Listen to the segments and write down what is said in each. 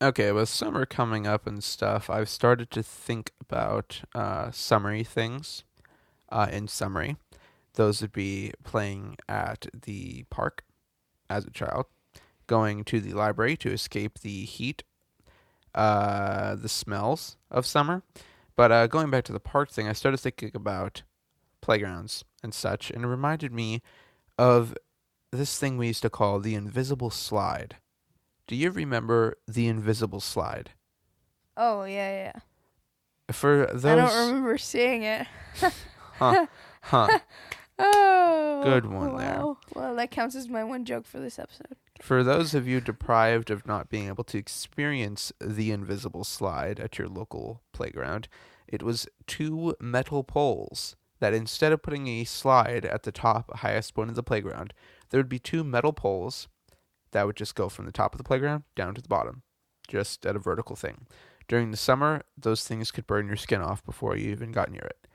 Okay, with summer coming up and stuff, I've started to think about summery things. In summary, those would be playing at the park as a child, going to the library to escape the heat, the smells of summer. But going back to the park thing, I started thinking about playgrounds and such, and it reminded me of this thing we used to call the invisible slide. Do you remember the invisible slide? Oh, yeah, yeah. For I don't those, remember seeing it. huh, huh, Oh, good one there. wow. Well, that counts as my one joke for this episode. For those of you deprived of not being able to experience the invisible slide at your local playground, it was two metal poles that instead of putting a slide at the top, highest point of the playground, there would be two metal poles that would just go from the top of the playground down to the bottom, just at a vertical thing. During the summer, those things could burn your skin off before you even got near it.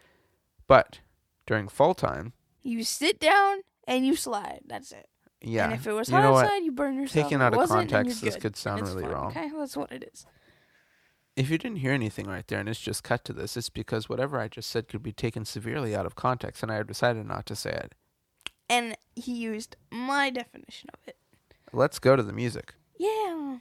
But during fall time, You sit down and you slide. That's it. yeah, And if it was you hot know what? outside, you burn yourself. Taken If out it of wasn't, then context, you're this good. could sound And it's really fun. wrong. Okay, that's what it is. If you didn't hear anything right there and it's just cut to this, it's because whatever I just said could be taken severely out of context, and I have decided not to say it. And he used my definition of it. Let's go to the music. Yeah.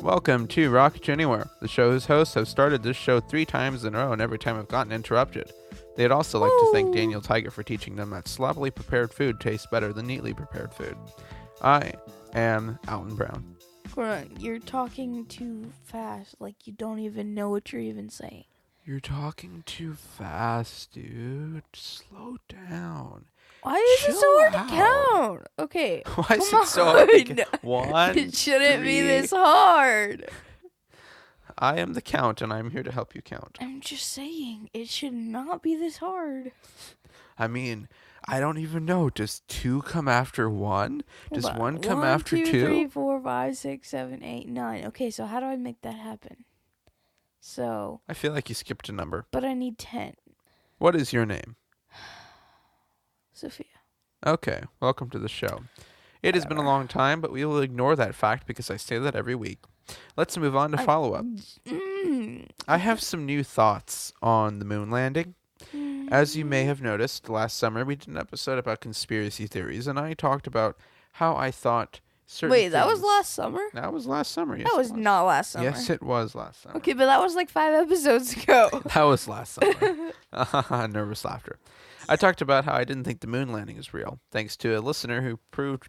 Welcome to Rocket Anywhere, the show's hosts have started this show 3 times in a row, and every time I've gotten interrupted. They'd also like to thank Woo. Daniel Tiger for teaching them that sloppily prepared food tastes better than neatly prepared food. I am Alton Brown. Gordon, you're talking too fast. Like you don't even know what you're even saying. You're talking too fast, dude. Slow down. Why is it so Chill hard to out. count? Okay. Why is Come it so hard to on. get? 1, It shouldn't be 3. this hard. I am the count, and I'm here to help you count. I'm just saying, it should not be this hard. I mean, I don't even know. Does 2 come after 1? Does Hold on. 1 come 1, after 2, 2? 3, 4, 5, 6, 7, 8, 9. Okay, so how do I make that happen? So, I feel like you skipped a number. but I need 10. What is your name? Sophia. Okay, welcome to the show. It has been a long time, but we will ignore that fact because I say that every week. Let's move on to follow-up. I have some new thoughts on the moon landing. As you may have noticed, last summer we did an episode about conspiracy theories, and I talked about how I thought certain Wait, that was things- last summer? That was last summer, yes. That it was not last summer. Yes, it was last summer. Okay, but that was like 5 episodes ago. That was last summer. Nervous laughter. I talked about how I didn't think the moon landing is real. Thanks to a listener who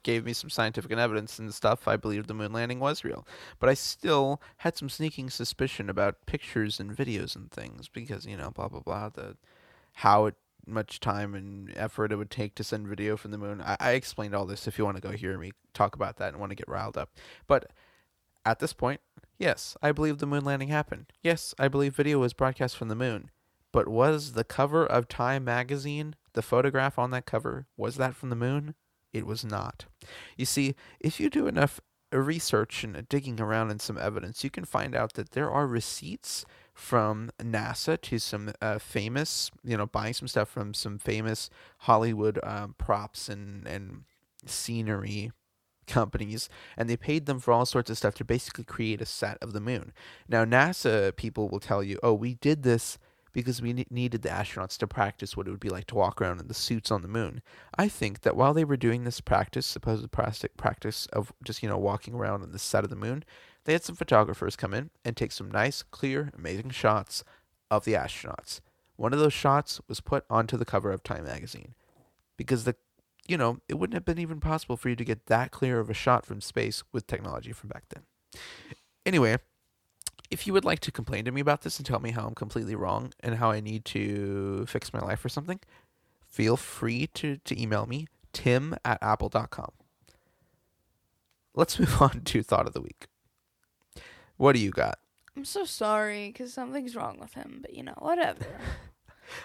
gave me some scientific evidence and stuff, I believed the moon landing was real. But I still had some sneaking suspicion about pictures and videos and things because, blah, blah, blah, much time and effort it would take to send video from the moon. I explained all this if you want to go hear me talk about that and want to get riled up. But at this point, yes, I believe the moon landing happened. Yes, I believe video was broadcast from the moon. But was the cover of Time magazine, the photograph on that cover, was that from the moon? It was not. You see, if you do enough research and digging around in some evidence, you can find out that there are receipts from NASA to some famous, buying some stuff from some famous Hollywood props and scenery companies, and they paid them for all sorts of stuff to basically create a set of the moon. Now, NASA people will tell you, oh, we did this because we needed the astronauts to practice what it would be like to walk around in the suits on the moon. I think that while they were doing this supposed practice of just, walking around on the set of the moon, they had some photographers come in and take some nice, clear, amazing shots of the astronauts. One of those shots was put onto the cover of Time magazine because it wouldn't have been even possible for you to get that clear of a shot from space with technology from back then. Anyway, if you would like to complain to me about this and tell me how I'm completely wrong and how I need to fix my life or something, feel free to email me, tim@apple.com. Let's move on to Thought of the Week. What do you got? I'm so sorry, because something's wrong with him, but whatever.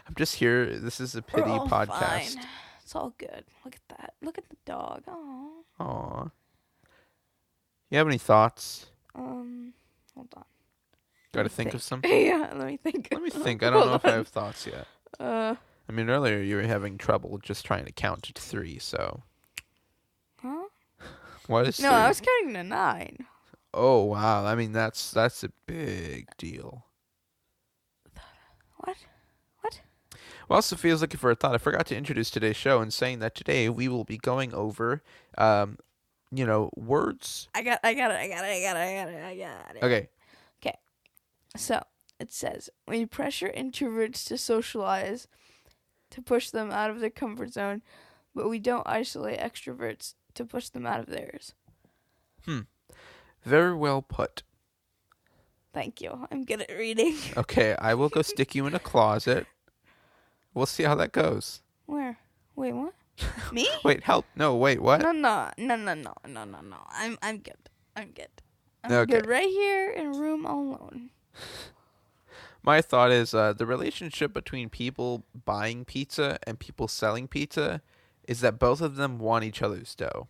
I'm just here. This is a pity We're all podcast. fine. It's all good. Look at that. Look at the dog. Aww. Aw. You have any thoughts? Hold on. Got to think of some? Yeah, let me think. Let me think. I don't know if I have thoughts yet. Uh, I mean, earlier you were having trouble just trying to count to 3, so. huh? What is No, 3? I was counting to 9. Oh, wow. I mean, that's a big deal. What? Well, Sophia's looking for a thought. I forgot to introduce today's show and saying that today we will be going over, words. I got it. Okay. So, it says, when you pressure introverts to socialize, to push them out of their comfort zone, but we don't isolate extroverts to push them out of theirs. Very well put. Thank you. I'm good at reading. Okay, I will go stick you in a closet. We'll see how that goes. Where? Wait, what? Me? Wait, help. No, wait, what? No. I'm good. I'm Okay. good right here in a room all alone. My thought is the relationship between people buying pizza and people selling pizza is that both of them want each other's dough.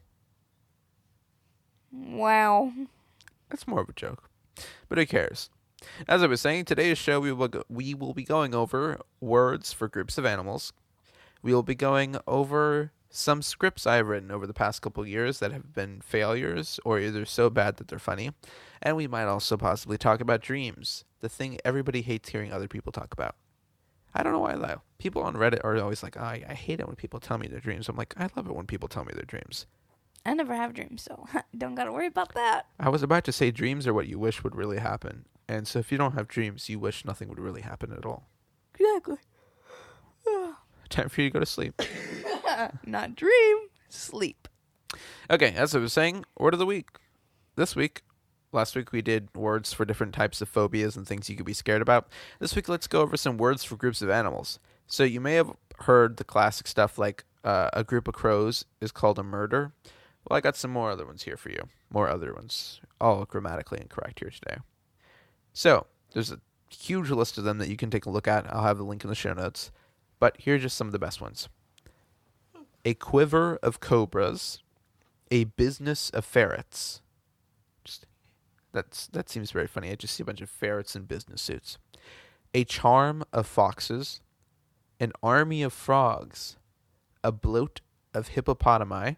Wow. That's more of a joke. But who cares? As I was saying, today's show we will be going over words for groups of animals. We will be going over some scripts I've written over the past couple years that have been failures or either so bad that they're funny. And we might also possibly talk about dreams, the thing everybody hates hearing other people talk about. I don't know why, though. People on Reddit are always like, I hate it when people tell me their dreams. I'm like, I love it when people tell me their dreams. I never have dreams, so don't gotta worry about that. I was about to say dreams are what you wish would really happen. And so if you don't have dreams, you wish nothing would really happen at all. Exactly. Time for you to go to sleep. Not dream, sleep. Okay, as I was saying, word of the week. Last week we did words for different types of phobias and things you could be scared about. This week let's go over some words for groups of animals. So you may have heard the classic stuff like a group of crows is called a murder. Well, I got some more other ones here for you. More other ones. All grammatically incorrect here today. So, there's a huge list of them that you can take a look at. I'll have the link in the show notes. But here are just some of the best ones. A quiver of cobras. A business of ferrets. That seems very funny. I just see a bunch of ferrets in business suits. A charm of foxes. An army of frogs. A bloat of hippopotami.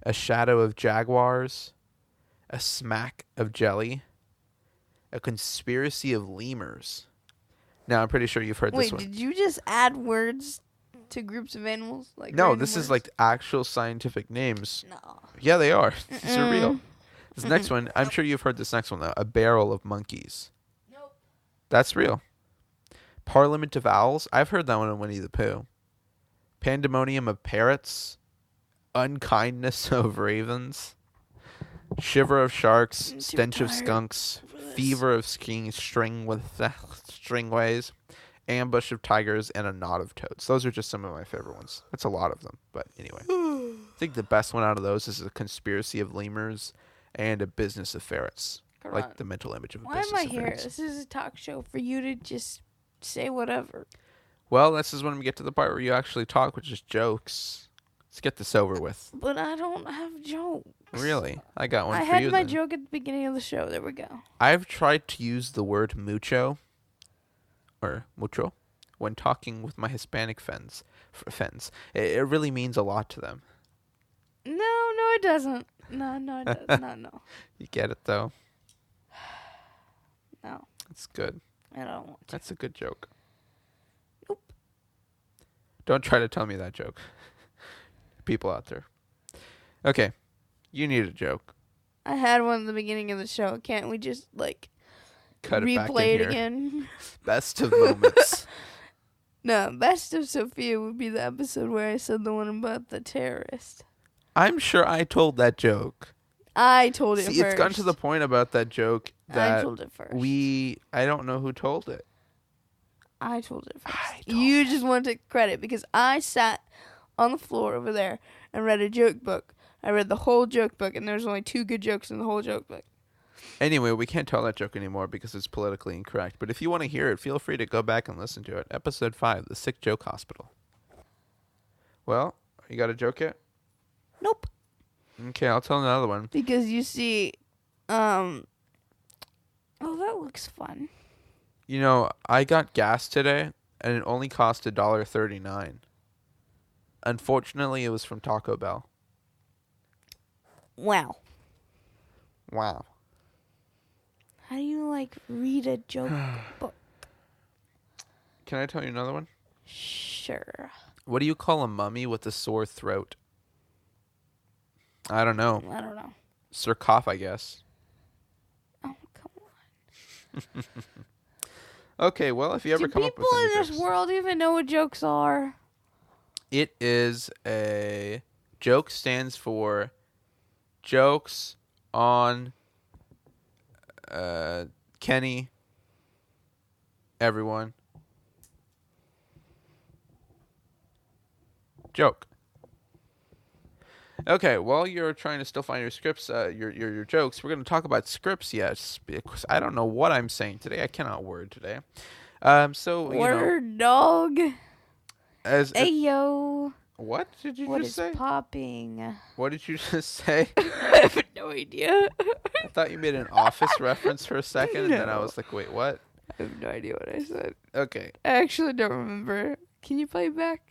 A shadow of jaguars. A smack of jelly. A conspiracy of lemurs. Now, I'm pretty sure you've heard this one. Wait, did you just add words to groups of animals? No, this is like actual scientific names. No. Yeah, they are. These are real. This next one, I'm sure you've heard this next one, though. A barrel of monkeys. Nope. That's real. Parliament of owls. I've heard that one in Winnie the Pooh. Pandemonium of parrots. Unkindness of ravens. Shiver of sharks. Stench of skunks. Fever of skiing stringways. Ambush of tigers. And a knot of toads. Those are just some of my favorite ones. That's a lot of them. But anyway. I think the best one out of those is a conspiracy of lemurs and a business of ferrets. Come Like on. the mental image of a Why business am I of here? ferrets. This is a talk show for you to just say whatever. Well, this is when we get to the part where you actually talk, which is jokes. Let's get this over with. But I don't have jokes. Really? I got one I for had you my then. joke at the beginning of the show. There we go. I've tried to use the word mucho or mucho when talking with my Hispanic friends. It really means a lot to them. No, it doesn't. No, it doesn't. No. You get it though. No, That's good. I don't want to. That's a good joke. Nope. Don't try to tell me that joke. People out there. Okay. You need a joke. I had one at the beginning of the show. Can't we just, Cut it back in replay it here. again? Best of moments. No, Best of Sophia would be the episode where I said the one about the terrorist. I'm sure I told that joke. I told it See, first. it's gotten to the point about that joke I that told it first. I don't know who told it. I told it first. I told You just want to take credit because I sat on the floor over there and read a joke book. I read the whole joke book, and there's only 2 good jokes in the whole joke book. Anyway, we can't tell that joke anymore because it's politically incorrect. But if you want to hear it, feel free to go back and listen to it. Episode 5, The Sick Joke Hospital. Well, you got a joke yet? Nope. Okay, I'll tell another one. Because you see, Oh, that looks fun. You know, I got gas today, and it only cost $1.39. Unfortunately, it was from Taco Bell. Wow. Wow. How do you read a joke book? Can I tell you another one? Sure. What do you call a mummy with a sore throat? I don't know. I don't know. Sarcophagus. Oh, come on. Okay, well, if you ever Do come up with people any in this jokes, world even know what jokes are? it is a joke stands for jokes on Kenny, everyone. Joke. Okay, while you're trying to still find your scripts, your jokes, we're going to talk about scripts. Yes, because I don't know what I'm saying today. I cannot word today. So Word, dog. as Ayo. what did you What just is say? popping? What did you just say? I have no idea. I thought you made an Office reference for a second, and then I No. was like, wait, what? I have no idea what I said. Okay. I actually don't remember. Can you play it back?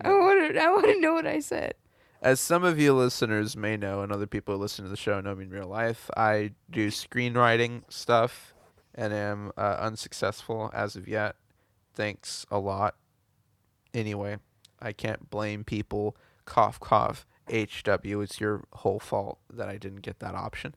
No. I want to know what I said. As some of you listeners may know, and other people who listen to the show know me in real life, I do screenwriting stuff and am unsuccessful as of yet. Thanks a lot. Anyway, I can't blame people. Cough, cough. HW, it's your whole fault that I didn't get that option.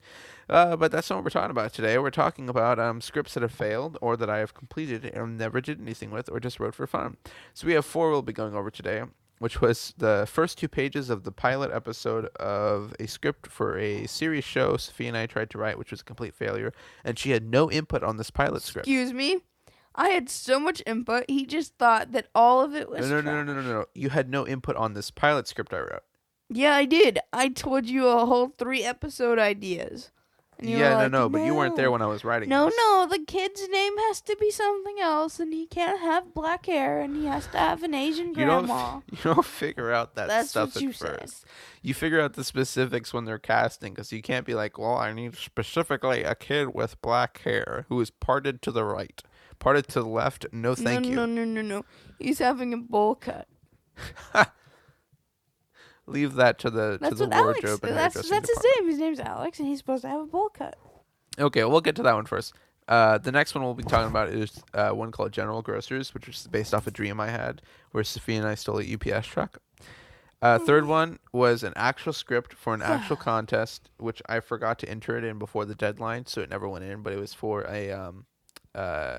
But that's not what we're talking about today. We're talking about scripts that have failed or that I have completed and never did anything with or just wrote for fun. So we have 4 we'll be going over today, which was the first 2 pages of the pilot episode of a script for a series show Sophia and I tried to write, which was a complete failure, and she had no input on this pilot script. Excuse me. I had so much input. He just thought that all of it was No. You had no input on this pilot script I wrote. Yeah, I did. I told you a whole 3 episode ideas. And you were like, But you weren't there when I was writing No, this. the kid's name has to be something else, and he can't have black hair, and he has to have an Asian grandma. You don't figure out that That's stuff what you at said. first. You figure out the specifics when they're casting, because you can't be like, well, I need specifically a kid with black hair who is parted to the right. Parted to the left, no thank you. No. He's having a bowl cut. Leave that to the wardrobe and That's hairdressing his department. name. His name's Alex, and he's supposed to have a bowl cut. Okay, we'll get to that one first. The next one we'll be talking about is one called General Grocers, which is based off a dream I had where Sophia and I stole a UPS truck. Third one was an actual script for an actual contest, which I forgot to enter it in before the deadline, so it never went in. But it was for a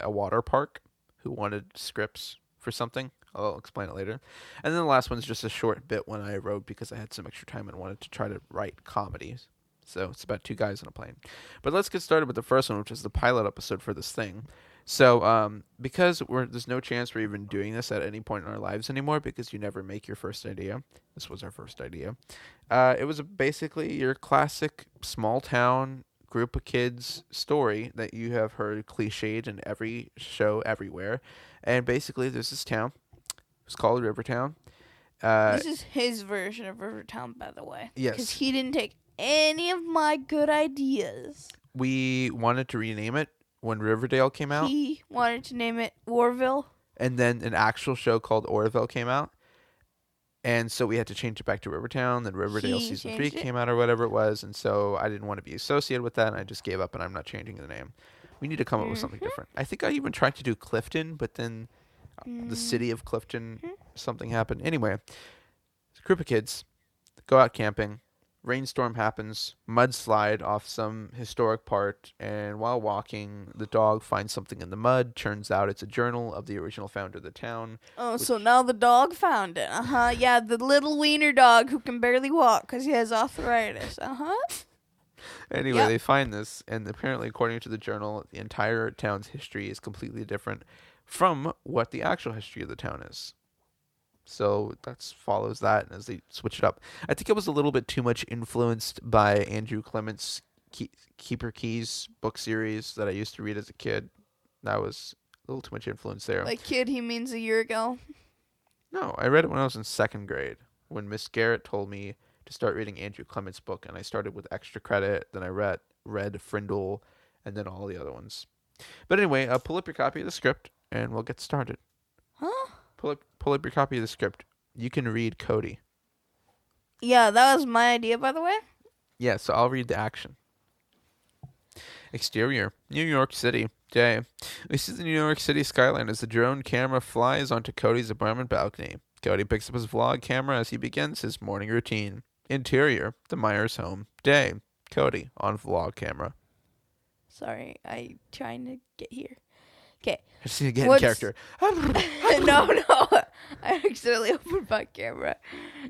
water park who wanted scripts for something. I'll explain it later. And then the last one's just a short bit when I wrote because I had some extra time and wanted to try to write comedies. So it's about 2 guys on a plane. But let's get started with the first one, which is the pilot episode for this thing. So because there's no chance we're even doing this at any point in our lives anymore because you never make your first idea. This was our first idea. It was basically your classic small town group of kids story that you have heard cliched in every show everywhere. And basically there's this town. It's called Rivertown. This is his version of Rivertown, by the way. Yes. Because he didn't take any of my good ideas. We wanted to rename it when Riverdale came out. He wanted to name it Orville. And then an actual show called Orville came out. And so we had to change it back to Rivertown. Then Riverdale He Season 3 changed it? came out or whatever it was. And so I didn't want to be associated with that. And I just gave up and I'm not changing the name. We need to come up with something different. I think I even tried to do Clifton, but then the city of Clifton, something happened. Anyway, it's a group of kids go out camping. Rainstorm happens, mudslide off some historic part, and while walking, the dog finds something in the mud. Turns out it's a journal of the original founder of the town. Oh, so now the dog found it. Uh-huh. Yeah, the little wiener dog who can barely walk because he has arthritis. Uh-huh. Anyway, Yep. they find this, and apparently, according to the journal, the entire town's history is completely different from what the actual history of the town is. So that follows that as they switch it up. I think it was a little bit too much influenced by Andrew Clement's Keeper Keys book series that I used to read as a kid. That was a little too much influence there. Like kid, he means a year ago. No, I read it when I was in 2nd grade when Miss Garrett told me to start reading Andrew Clement's book, and I started with extra credit. Then I read Red Frindle, and then all the other ones. But anyway, pull up your copy of the script, and we'll get started. Huh? Pull up your copy of the script. You can read Cody. Yeah, that was my idea, by the way. Yeah, so I'll read the action. Exterior, New York City. Day. We see the New York City skyline as the drone camera flies onto Cody's apartment balcony. Cody picks up his vlog camera as he begins his morning routine. Interior, the Myers home. Day. Cody on vlog camera. Sorry, I trying to get here. Okay. I see again in character. No. I accidentally opened my camera.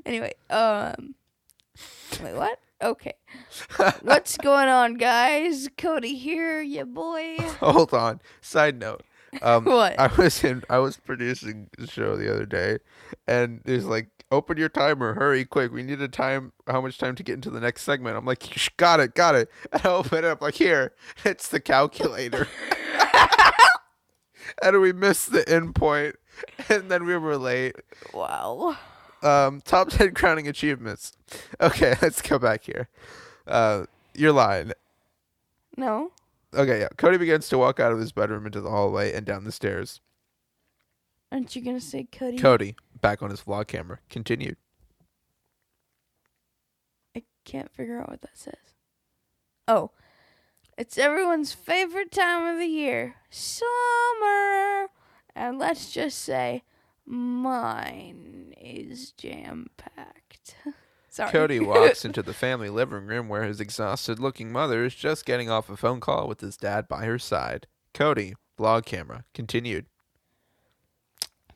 Anyway, wait, what? Okay. What's going on, guys? Cody here, ya boy. Hold on. Side note. What? I was producing the show the other day, and there's like, open your timer, hurry, quick. We need how much time to get into the next segment. I'm like, got it. And I open it up, like, here, it's the calculator. And we missed the end point, and then we were late. Wow. Top 10 crowning achievements. Okay, let's go back here. You're lying. No. Okay, yeah. Cody begins to walk out of his bedroom into the hallway and down the stairs. Aren't you gonna say Cody? Cody, back on his vlog camera, continued. I can't figure out what that says. Oh. It's everyone's favorite time of the year. Summer. And let's just say mine is jam-packed. Sorry. Cody walks into the family living room where his exhausted-looking mother is just getting off a phone call with his dad by her side. Cody, vlog camera, continued.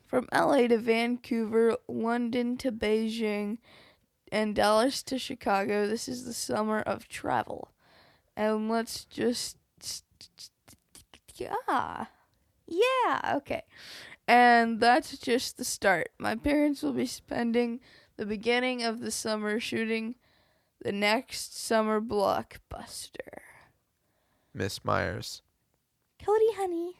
From LA to Vancouver, London to Beijing, and Dallas to Chicago, this is the summer of travel. And let's just... Yeah, okay. And that's just the start. My parents will be spending the beginning of the summer shooting the next summer blockbuster. Miss Myers. Cody, honey.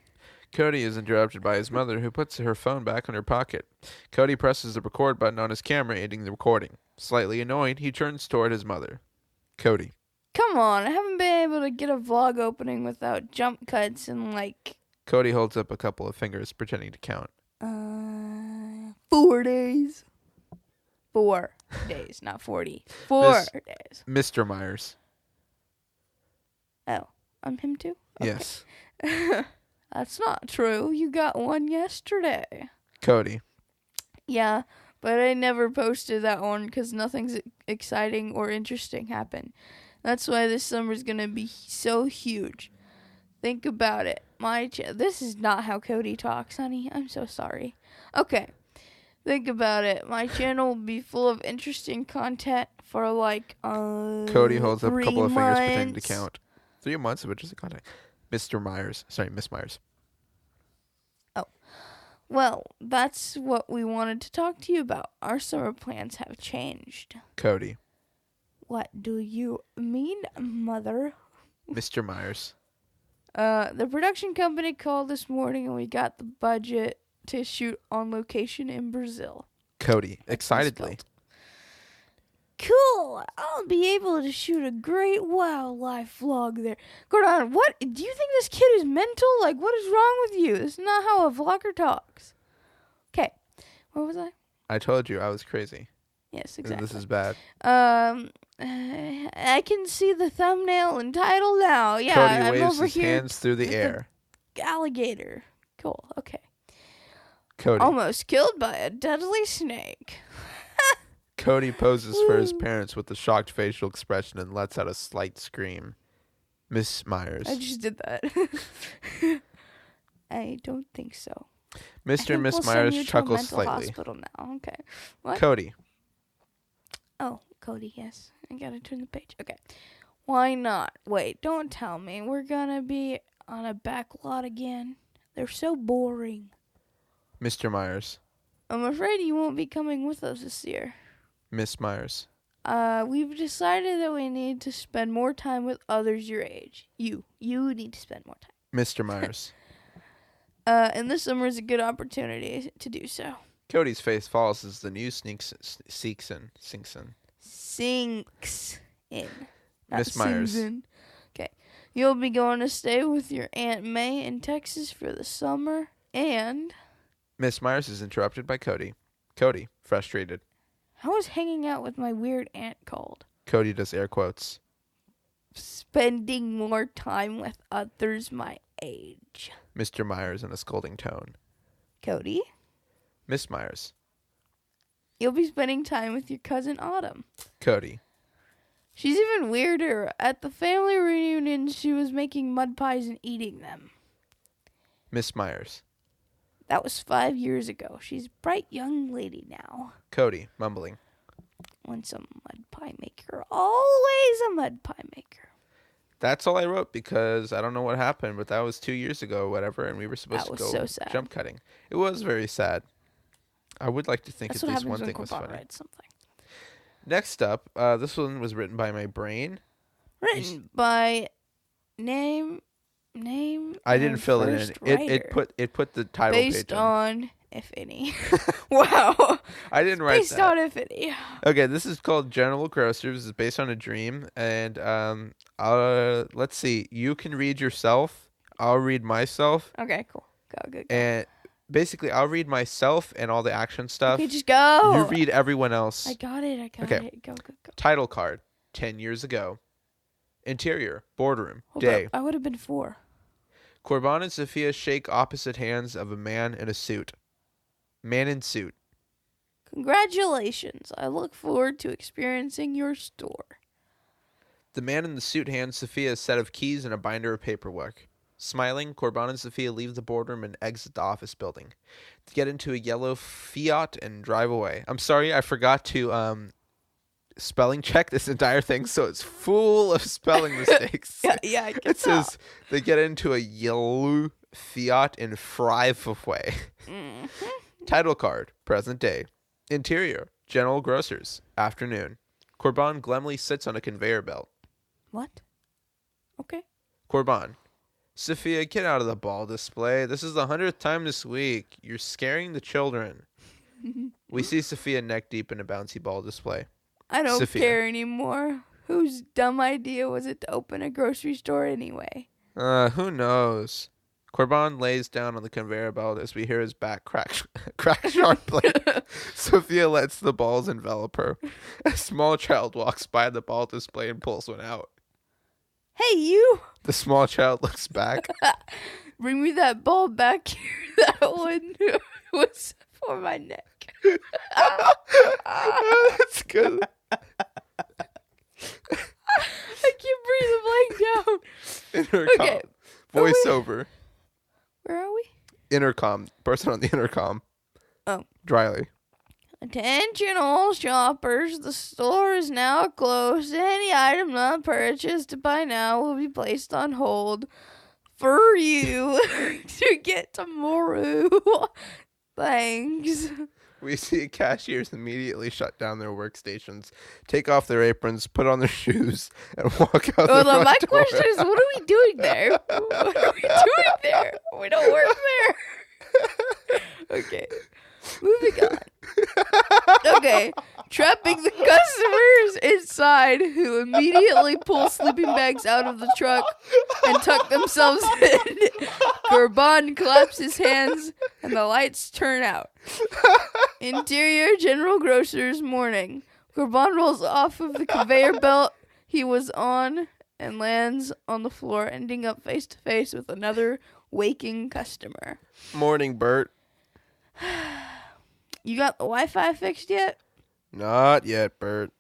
Cody is interrupted by his mother, who puts her phone back in her pocket. Cody presses the record button on his camera, ending the recording. Slightly annoyed, he turns toward his mother. Cody. Come on, I haven't been able to get a vlog opening without jump cuts and like... Cody holds up a couple of fingers, pretending to count. 4 days. 4 days, not 40. 4 days. Mr. Myers. Oh, I'm him too? Okay. Yes. That's not true. You got one yesterday. Cody. Yeah, but I never posted that one because nothing's exciting or interesting happened. That's why this summer's gonna be so huge. Think about it. This is not how Cody talks, honey. I'm so sorry. Okay. Think about it. My channel will be full of interesting content for like Cody holds up a couple of fingers pretending to count. 3 months of interesting content. Miss Myers. Oh. Well, that's what we wanted to talk to you about. Our summer plans have changed. Cody. What do you mean, mother? Mr. Myers. The production company called this morning and we got the budget to shoot on location in Brazil. Cody, excitedly. Cool! I'll be able to shoot a great wildlife vlog there. Gordon, what? Do you think this kid is mental? Like, what is wrong with you? This is not how a vlogger talks. Okay. What was I? I told you I was crazy. Yes, exactly. This is bad. I can see the thumbnail and title now. Yeah, Cody I'm waves over his here. hands through the air. Alligator. Cool. Okay. Cody. Almost killed by a deadly snake. Cody poses for his parents with a shocked facial expression and lets out a slight scream. Miss Myers. I just did that. I don't think so. Mr. and Miss Myers chuckle slightly. Hospital now. Okay. What? Cody. Oh, Cody, yes. I gotta turn the page. Okay. Why not? Wait, don't tell me. We're gonna be on a back lot again. They're so boring. Mr. Myers. I'm afraid you won't be coming with us this year. Miss Myers. We've decided that we need to spend more time with others your age. You need to spend more time. Mr. Myers. And this summer is a good opportunity to do so. Cody's face falls as the news sinks in. Sinks in. Miss Myers. Okay. You'll be going to stay with your Aunt May in Texas for the summer, and Miss Myers is interrupted by Cody. Cody, frustrated. how is hanging out with my weird aunt called? Cody does air quotes. Spending more time with others my age. Mr. Myers in a scolding tone. Cody, Miss Myers. you'll be spending time with your cousin Autumn. Cody. She's even weirder. At the family reunion, she was making mud pies and eating them. Miss Myers. That was 5 years ago. She's a bright young lady now. Cody, mumbling. Once a mud pie maker, always a mud pie maker. That's all I wrote because I don't know what happened, but that was 2 years ago or whatever, and we were supposed That to was go so sad. jump cutting. It was very sad. I would like to think That's at what least happens one when thing was Corbin funny. writes something. Next up, this one was written by my brain. Written by name. I didn't and fill it in. first It writer. put the title Based page on. on, if any. Wow. I didn't write Based that. on, if any. Okay, this is called General Grocers. It's based on a dream, and let's see. You can read yourself. I'll read myself, Okay, cool. Go. and basically, I'll read myself and all the action stuff. Okay, just go. You read everyone else. I got it. Okay. Go. Title card. 10 years ago. Interior. Boardroom. Hold Day. up. I would have been 4. Corbin and Sophia shake opposite hands of a man in a suit. Man in suit. Congratulations. I look forward to experiencing your store. The man in the suit hands Sophia a set of keys and a binder of paperwork. Smiling, Corbin and Sophia leave the boardroom and exit the office building. They get into a yellow Fiat and drive away. I'm sorry, I forgot to spelling check this entire thing, so it's full of spelling mistakes. Yeah, I can It says they get into a yellow Fiat and drive away. Title card, present day. Interior, General Grocers, afternoon. Corbin glumly sits on a conveyor belt. What? Okay. Corbin, Sophia, get out of the ball display. This is the 100th time this week. You're scaring the children. We see Sophia neck deep in a bouncy ball display. I don't Sophia. care anymore. Whose dumb idea was it to open a grocery store anyway? Who knows? Corbin lays down on the conveyor belt as we hear his back crack sharply. Sophia lets the balls envelop her. A small child walks by the ball display and pulls one out. Hey, you! The small child looks back. Bring me that ball back here. That one was for my neck. That's good. I can't breathe. I'm laying down. Intercom. Okay. Voiceover. Where are we? Intercom. Person on the intercom. Oh. Dryly. Attention all shoppers, the store is now closed. Any item not purchased by now will be placed on hold for you to get tomorrow. Thanks. We see cashiers immediately shut down their workstations, take off their aprons, put on their shoes, and walk out the front My door. question is, what are we doing there? What are we doing there? We don't work there. Okay. Moving on. Okay. Trapping the customers inside who immediately pull sleeping bags out of the truck and tuck themselves in. Corbin claps his hands and the lights turn out. Interior General Grocers morning. Corbin rolls off of the conveyor belt he was on and lands on the floor, ending up face to face with another waking customer. Morning, Bert. You got the Wi-Fi fixed yet? Not yet, Bert.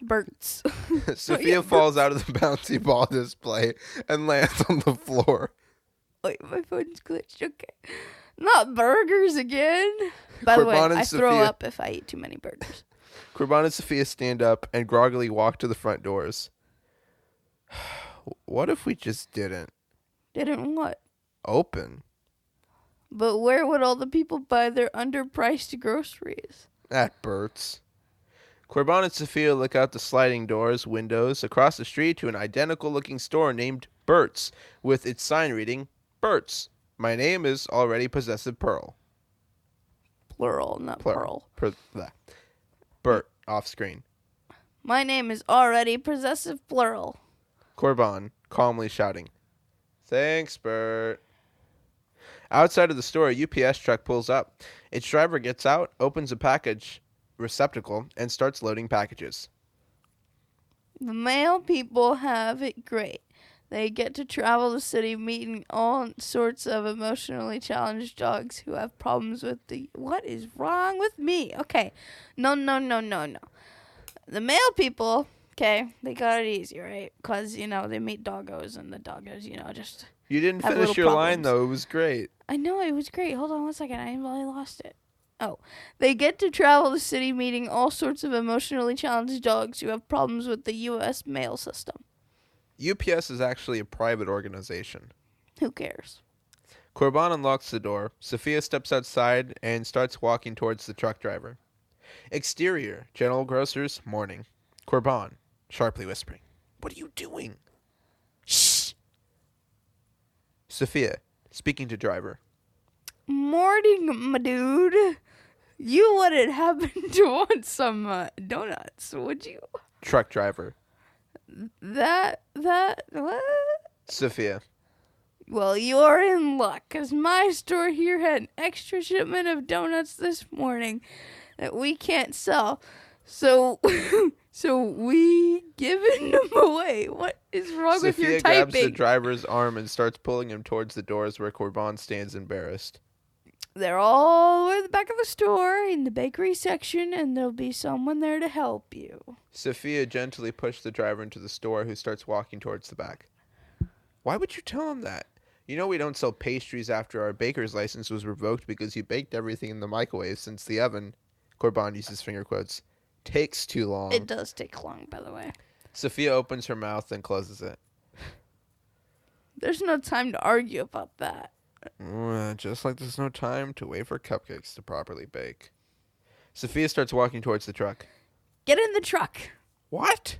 Bert's. Sophia falls out of the bouncy ball display and lands on the floor. Wait, my phone's glitched. Okay. Not burgers again. By the way, Corbin and I throw Sophia- up if I eat too many burgers. Corbin and Sophia stand up and groggily walk to the front doors. What if we just didn't Didn't what? open? But where would all the people buy their underpriced groceries? At Bert's. Corbin and Sophia look out the sliding doors, windows, across the street to an identical-looking store named Bert's, with its sign reading, Bert's. My name is already Possessive Pearl. Plural, not pearl. Bert, off screen. My name is already possessive plural. Corban, calmly shouting, "Thanks, Bert." Outside of the store, a UPS truck pulls up. Its driver gets out, opens a package receptacle, and starts loading packages. The mail people have it great. They get to travel the city meeting all sorts of emotionally challenged dogs who have problems with the... What is wrong with me? Okay. No. The mail people, okay, they got it easy, right? Because, they meet doggos, and the doggos, just... You didn't have finish your little line, problems. though. It was great. I know, it was great. Hold on 1 second. I lost it. Oh. They get to travel the city meeting all sorts of emotionally challenged dogs who have problems with the U.S. mail system. UPS is actually a private organization. Who cares? Corban unlocks the door. Sophia steps outside and starts walking towards the truck driver. Exterior, General Grocer's, morning. Corban, sharply whispering, "What are you doing?" "Shh." Sophia, speaking to driver. Morning, my dude. You wouldn't happen to want some donuts, would you? Truck driver. What? Sophia. Well, you're in luck, 'cause my store here had an extra shipment of donuts this morning that we can't sell. So we giving them away. What is wrong with your Sophia grabs the typing? driver's arm and starts pulling him towards the doors where Corban stands embarrassed. They're all the way at the back of the store in the bakery section, and there'll be someone there to help you. Sophia gently pushed the driver into the store, who starts walking towards the back. Why would you tell him that? You know we don't sell pastries after our baker's license was revoked because you baked everything in the microwave since the oven, Corban uses finger quotes, takes too long. It does take long, by the way. Sophia opens her mouth and closes it. There's no time to argue about that. Just like there's no time to wait for cupcakes to properly bake. Sophia starts walking towards the truck. Get in the truck. What?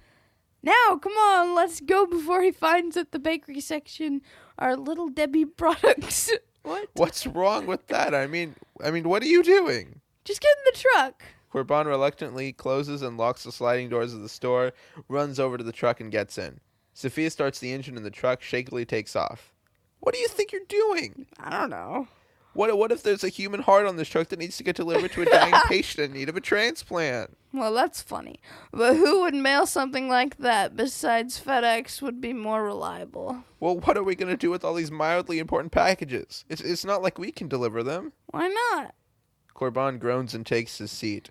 Now, come on, let's go before he finds at the bakery section our Little Debbie products. What? What's wrong with that? I mean, what are you doing? Just get in the truck. Corban reluctantly closes and locks the sliding doors of the store, runs over to the truck and gets in. Sophia starts the engine and the truck shakily takes off. What do you think you're doing? I don't know. What if there's a human heart on this truck that needs to get delivered to a dying patient in need of a transplant? Well, that's funny. But who would mail something like that besides FedEx would be more reliable? Well, what are we going to do with all these mildly important packages? It's not like we can deliver them. Why not? Corban groans and takes his seat.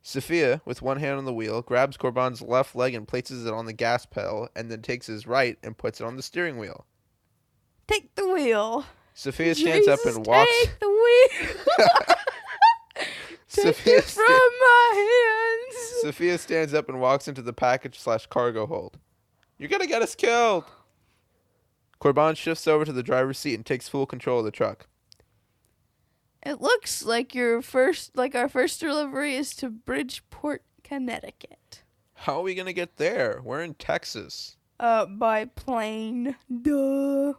Sophia, with one hand on the wheel, grabs Corban's left leg and places it on the gas pedal, and then takes his right and puts it on the steering wheel. Take the wheel. Sophia stands up and walks. Take the wheel. Take it from my hands. Sophia stands up and walks into the package/cargo hold. You're gonna get us killed. Corban shifts over to the driver's seat and takes full control of the truck. It looks like our first delivery is to Bridgeport, Connecticut. How are we gonna get there? We're in Texas. By plane. Duh.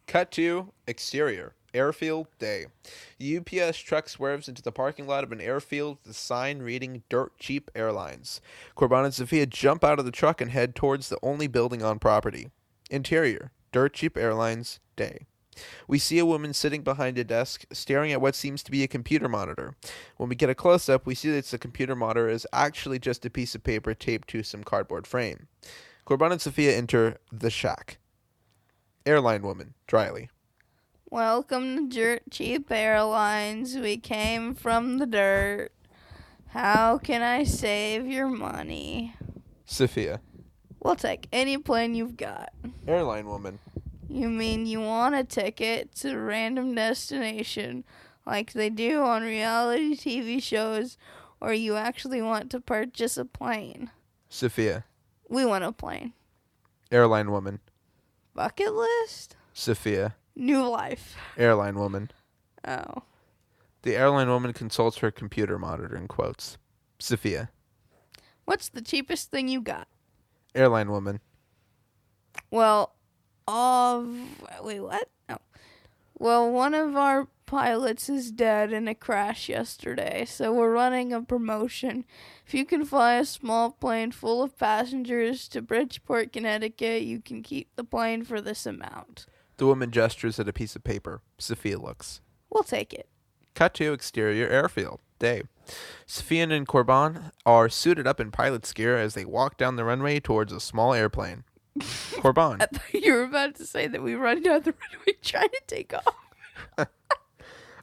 Cut to exterior. Airfield day. The UPS truck swerves into the parking lot of an airfield with a sign reading Dirt Cheap Airlines. Corban and Sophia jump out of the truck and head towards the only building on property. Interior. Dirt Cheap Airlines day. We see a woman sitting behind a desk staring at what seems to be a computer monitor. When we get a close-up, we see that the computer monitor is actually just a piece of paper taped to some cardboard frame. Corban and Sophia enter the shack. Airline woman, dryly. Welcome to Dirt Cheap Airlines. We came from the dirt. How can I save your money? Sophia. We'll take any plane you've got. Airline woman. You mean you want a ticket to a random destination like they do on reality TV shows, or you actually want to purchase a plane? Sophia. We want a plane. Airline woman. Bucket list? Sophia. New life. Airline woman. Oh. The airline woman consults her computer monitor and quotes. Sophia. What's the cheapest thing you got? Airline woman. Well, wait, what? Oh. Well, one of our pilots is dead in a crash yesterday, so we're running a promotion. If you can fly a small plane full of passengers to Bridgeport, Connecticut, you can keep the plane for this amount. The woman gestures at a piece of paper. Sophia looks. We'll take it. Cut to exterior airfield. Day. Sophia and Corban are suited up in pilot's gear as they walk down the runway towards a small airplane. Corban. I thought you were about to say that we run down the runway trying to take off.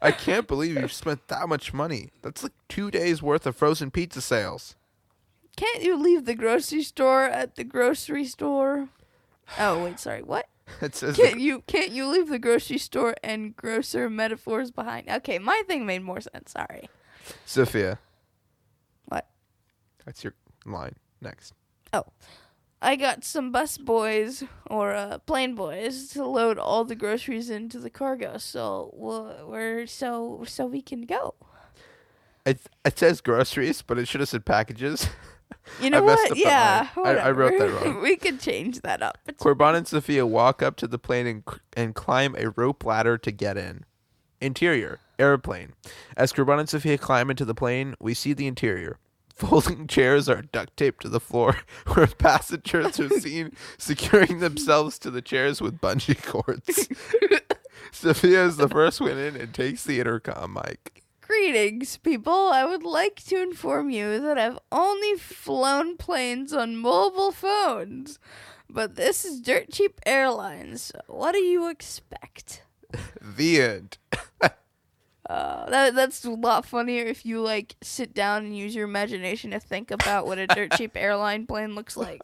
I can't believe you spent that much money. That's like 2 days worth of frozen pizza sales. Can't you leave the grocery store at the grocery store? Oh, wait, sorry, what? It says Can't you leave the grocery store and grocer metaphors behind? Okay, my thing made more sense, sorry. Sophia. What? That's your line. Next. Oh. I got some bus boys or plane boys to load all the groceries into the cargo, so we can go. It says groceries, but it should have said packages. You know I messed what? up Yeah, that line. I wrote that wrong. We could change that up. Corban and Sophia walk up to the plane and climb a rope ladder to get in. Interior, airplane. As Corban and Sophia climb into the plane, we see the interior. Folding chairs are duct taped to the floor, where passengers are seen securing themselves to the chairs with bungee cords. Sophia is the first one in and takes the intercom mic. Greetings, people. I would like to inform you that I've only flown planes on mobile phones, but this is Dirt Cheap Airlines. So what do you expect? The end. That's a lot funnier if you sit down and use your imagination to think about what a dirt cheap airline plane looks like.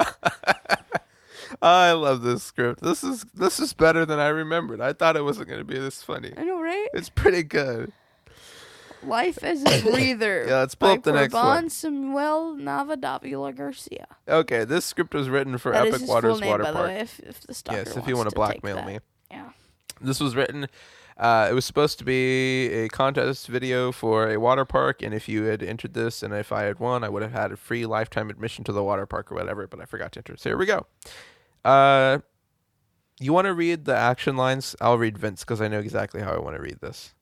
I love this script. This is better than I remembered. I thought it wasn't going to be this funny. I know, right? It's pretty good. Life as a Breather. Yeah, let's pull up the next one. Samuel Navadavila Garcia. Okay, this script was written for That Epic is his Waters full name, Water by Park. the way, if the stalker Yes, if wants you want to to blackmail take that. me. Yeah. This was written. It was supposed to be a contest video for a water park, and if you had entered this, and if I had won, I would have had a free lifetime admission to the water park or whatever. But I forgot to enter. So here we go. You want to read the action lines? I'll read Vince because I know exactly how I want to read this.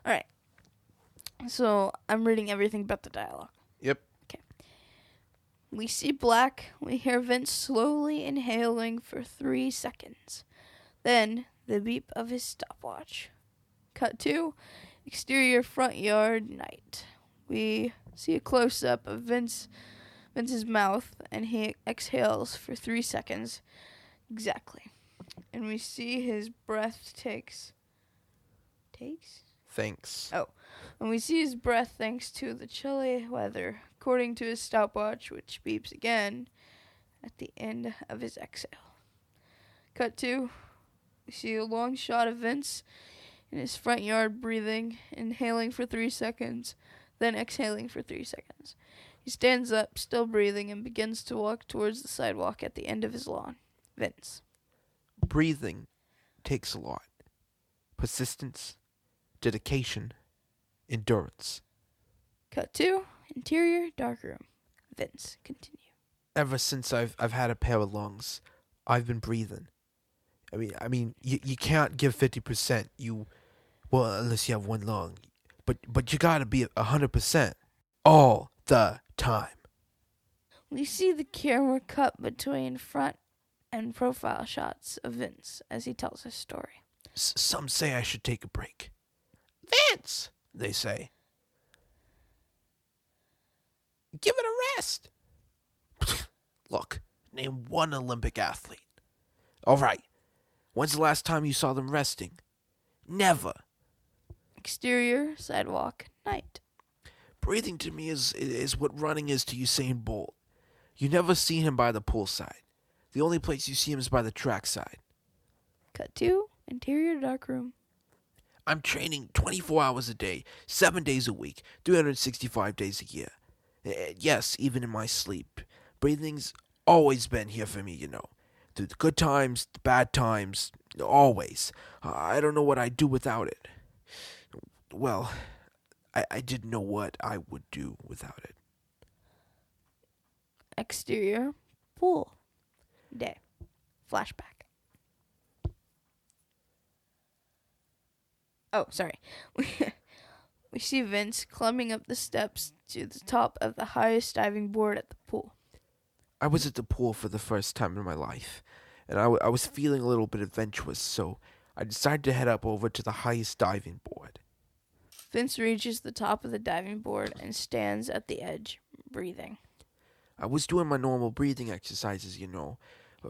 All right. So I'm reading everything but the dialogue. Yep. Okay. We see black. We hear Vince slowly inhaling for 3 seconds. Then the beep of his stopwatch. Cut to exterior front yard night. We see a close-up of Vince's mouth, and he exhales for 3 seconds exactly. And we see his breath takes? Thanks. Oh. And we see his breath thanks to the chilly weather, according to his stopwatch, which beeps again at the end of his exhale. Cut to, we see a long shot of Vince in his front yard breathing, inhaling for 3 seconds, then exhaling for 3 seconds. He stands up, still breathing, and begins to walk towards the sidewalk at the end of his lawn. Vince. Breathing takes a lot. Persistence, dedication, endurance. Cut to interior dark room. Vince, continue. Ever since I've had a pair of lungs, I've been breathing. I mean, you can't give 50%. Unless you have one lung, but you gotta be 100% all the time. We see the camera cut between front and profile shots of Vince as he tells his story. Some say I should take a break. Vince, they say. Give it a rest. Look, name one Olympic athlete. All right. When's the last time you saw them resting? Never. Exterior sidewalk night. Breathing to me is what running is to Usain Bolt. You never see him by the poolside. The only place you see him is by the trackside. Cut to interior dark room. I'm training 24 hours a day, 7 days a week, 365 days a year. Yes, even in my sleep. Breathing's always been here for me, you know. Through the good times, the bad times, always. I don't know what I'd do without it. Well, I didn't know what I would do without it. Exterior pool. Day. Flashback. Oh, sorry. We see Vince climbing up the steps to the top of the highest diving board at the pool. I was at the pool for the first time in my life, and I was feeling a little bit adventurous, so I decided to head up over to the highest diving board. Vince reaches the top of the diving board and stands at the edge, breathing. I was doing my normal breathing exercises,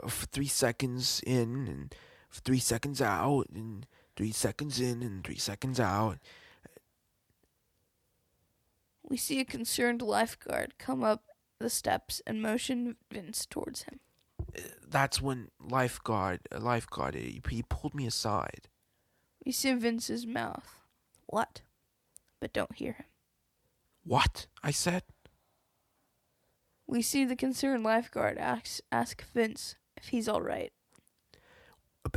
for 3 seconds in and 3 seconds out, and 3 seconds in and 3 seconds out. We see a concerned lifeguard come up the steps and motion Vince towards him. That's when lifeguard, he pulled me aside. We see Vince's mouth. What? But don't hear him. What? I said. We see the concerned lifeguard ask Vince if he's all right.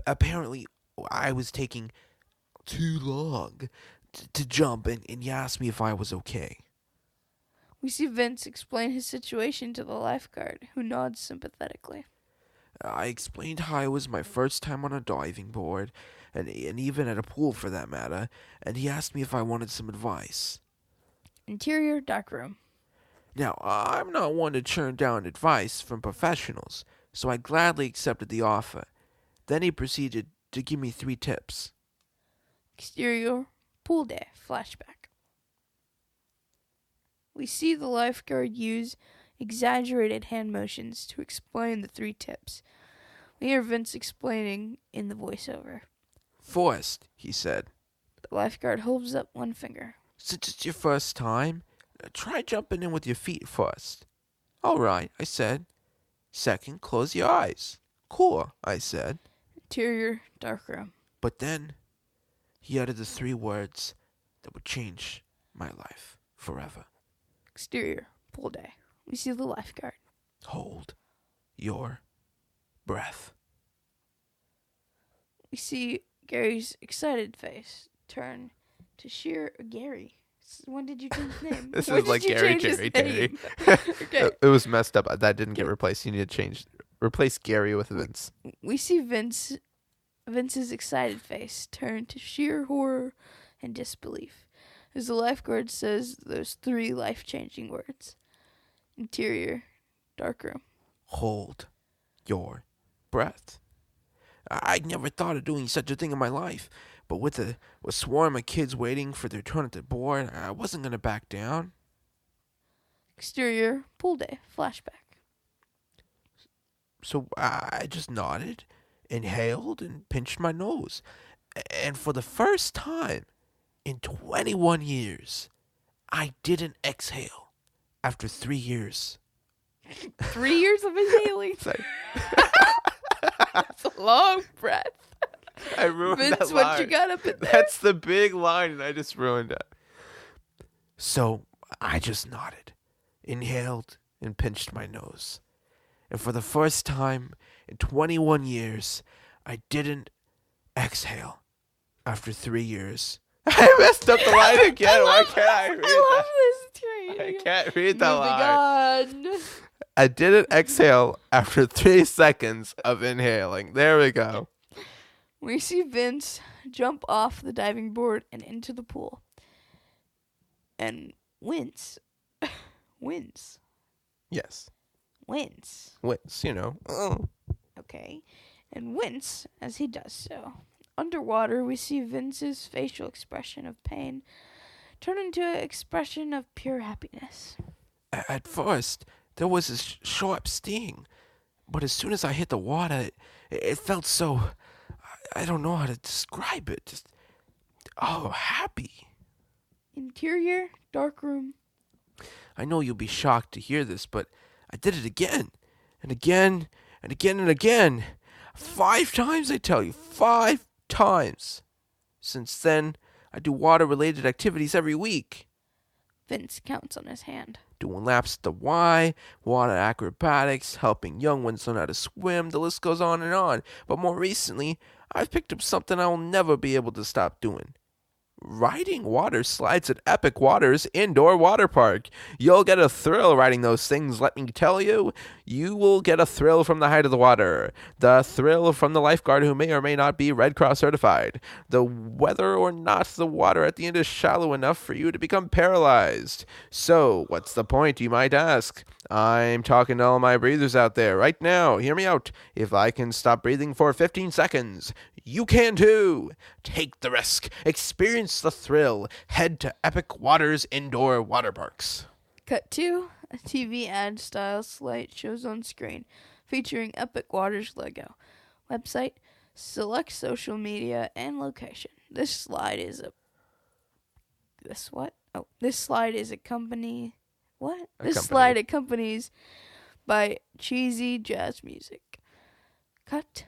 Apparently, I was taking too long to jump, and he asked me if I was okay. We see Vince explain his situation to the lifeguard, who nods sympathetically. I explained how it was my first time on a diving board, and even at a pool for that matter, and he asked me if I wanted some advice. Interior darkroom. Now, I'm not one to turn down advice from professionals, so I gladly accepted the offer. Then he proceeded to give me 3 tips. Exterior pool day flashback. We see the lifeguard use exaggerated hand motions to explain the 3 tips. We hear Vince explaining in the voiceover. First, he said, The lifeguard holds up one finger. since it's your first time, try jumping in with your feet first. All right, I said. Second, close your eyes. Cool, I said. Interior darkroom. But then, he uttered the 3 words that would change my life forever. Exterior pool day. We see the lifeguard. Hold your breath. We see Gary's excited face turn to Gary. When did you change his name? This When is did like you Gary, change his Gary, name? Gary. Okay. It was messed up. That didn't get replaced. You need to replace Gary with Vince. We see Vince's excited face turn to sheer horror and disbelief as the lifeguard says those 3 life-changing words. Interior darkroom. Hold your breath. I'd never thought of doing such a thing in my life, but with a swarm of kids waiting for their turn at the board, I wasn't going to back down. Exterior pool day flashback. So I just nodded, inhaled, and pinched my nose. And for the first time in 21 years, I didn't exhale after 3 years. 3 years of inhaling. Sorry. That's a long breath. I ruined Vince, that what line. you got up in there? That's the big line, and I just ruined it. So I just nodded, inhaled, and pinched my nose. And for the first time in 21 years, I didn't exhale after 3 years. I messed up the line again. Why can't I read I love that? this I train. can't read that line. Moving on. I didn't exhale after 3 seconds of inhaling. There we go. We see Vince jump off the diving board and into the pool. And wins. Wins. Yes. Wins. Wins, Oh. Okay. And wince as he does so. Underwater, we see Vince's facial expression of pain turn into an expression of pure happiness. At first, there was a sharp sting, but as soon as I hit the water, it felt so, I don't know how to describe it, just, happy. Interior darkroom. I know you'll be shocked to hear this, but I did it again, and again, and again, and again. 5 times, I tell you, 5 times. Since then, I do water-related activities every week. Vince counts on his hand. Doing laps at the Y, water acrobatics, helping young ones learn how to swim, the list goes on and on. But more recently, I've picked up something I will never be able to stop doing. riding water slides at Epic Waters Indoor Water Park. You'll get a thrill riding those things, let me tell you. You will get a thrill from the height of the water, the thrill from the lifeguard who may or may not be Red Cross certified, the whether or not the water at the end is shallow enough for you to become paralyzed. So, what's the point, you might ask? I'm talking to all my breathers out there right now. Hear me out. If I can stop breathing for 15 seconds, you can too. Take the risk. Experience the thrill. Head to Epic Waters Indoor Water Parks. Cut 2. A TV ad style slide shows on screen featuring Epic Waters logo. Website, select social media and location. This slide is a company. What? This slide accompanies by cheesy jazz music. Cut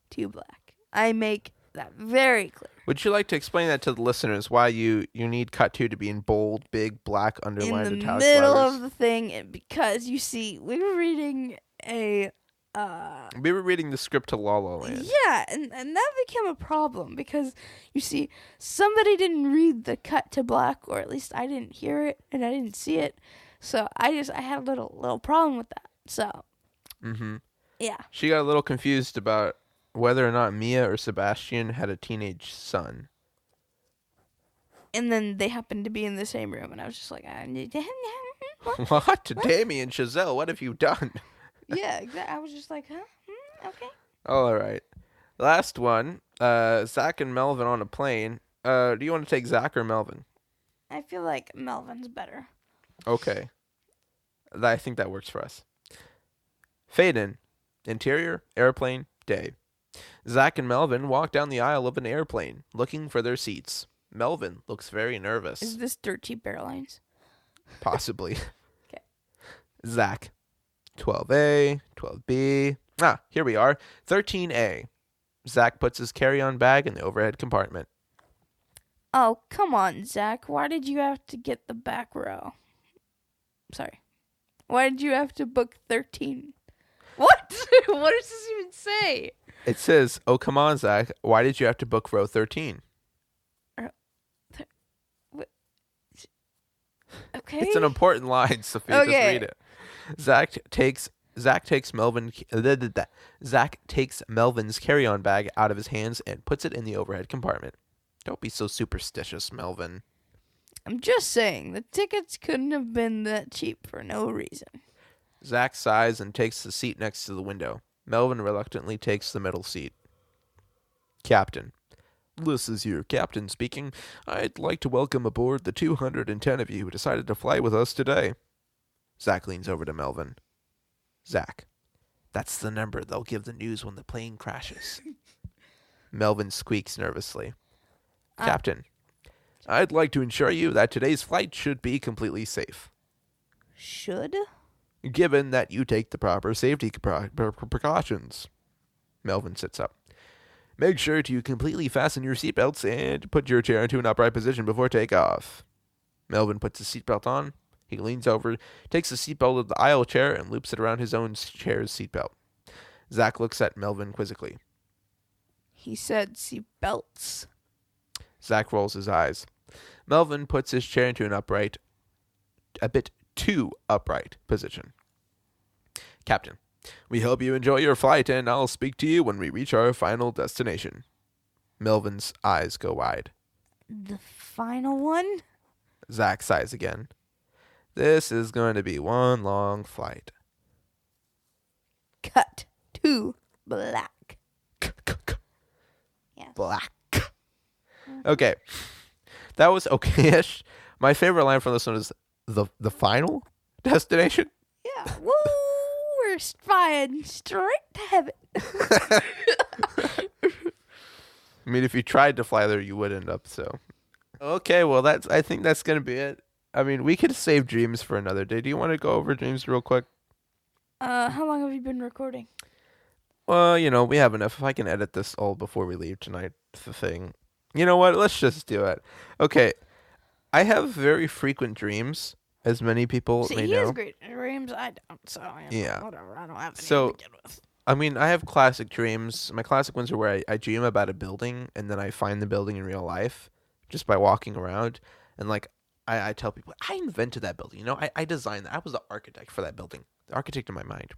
to black. I make that very clear. Would you like to explain that to the listeners, why you need cut 2 to be in bold, big, black, underlined, in the italic middle letters? of the thing, and because you see, we were reading We were reading the script to La La Land. yeah, and that became a problem because you see, somebody didn't read the cut to black, or at least I didn't hear it and I didn't see it, so I had a little problem with that. So, yeah, She got a little confused about whether or not Mia or Sebastian had a teenage son. and then they happened to be in the same room, and I was just like, What? Damien Chazelle, what have you done? yeah, exactly. I was just like, huh? Okay. All right. Last one. Zach and Melvin on a plane. Do you want to take Zach or Melvin? I feel like Melvin's better. Okay. I think that works for us. Fade in. Interior, airplane, day. Zach and Melvin walk down the aisle of an airplane, looking for their seats. Melvin looks very nervous. Is this Dirt Cheap Airlines? Possibly. Okay. Zach. 12A, 12B. Here we are. 13A. Zach puts his carry-on bag in the overhead compartment. Oh, come on, Zach. Why did you have to get the back row? Sorry. Why did you have to book 13? What? What does this even say? It says, "Oh, come on, Zach. Why did you have to book row 13?" Okay. It's an important line, Sophia. Okay. Just read it. Zach takes Melvin's carry-on bag out of his hands and puts it in the overhead compartment. Don't be so superstitious, Melvin. I'm just saying, the tickets couldn't have been that cheap for no reason. Zach sighs and takes the seat next to the window. Melvin reluctantly takes the middle seat. Captain. This is your captain speaking. I'd like to welcome aboard the 210 of you who decided to fly with us today. Zach leans over to Melvin. Zach. That's the number they'll give the news when the plane crashes. Melvin squeaks nervously. Captain. I'd like to assure you that today's flight should be completely safe. Should? Given that you take the proper safety precautions. Melvin sits up. Make sure to completely fasten your seatbelts and put your chair into an upright position before takeoff. Melvin puts his seatbelt on. He leans over, takes the seatbelt of the aisle chair, and loops it around his own chair's seatbelt. Zach looks at Melvin quizzically. He said seatbelts. Zach rolls his eyes. Melvin puts his chair into an upright, a bit too upright position. Captain, we hope you enjoy your flight, and I'll speak to you when we reach our final destination. Melvin's eyes go wide. The final one? Zach sighs again. This is going to be one long flight. Cut to black. Yes. Black. Okay. That was okay-ish. My favorite line from this one is the final destination. Yeah. Woo! We're flying straight to heaven. I mean, if you tried to fly there, you would end up, so. Okay, well, I think that's going to be it. I mean, we could save dreams for another day. Do you want to go over dreams real quick? How long have you been recording? Well, we have enough. If I can edit this all before we leave tonight, the thing. You know what? Let's just do it. Okay. I have very frequent dreams, as many people See, may he know. has great dreams. I don't, so Yeah. whatever. I don't have any So- to begin with. I mean, I have classic dreams. My classic ones are where I dream about a building and then I find the building in real life just by walking around. And like, I tell people, I invented that building. You know, I designed that. I was the architect for that building, the architect in my mind.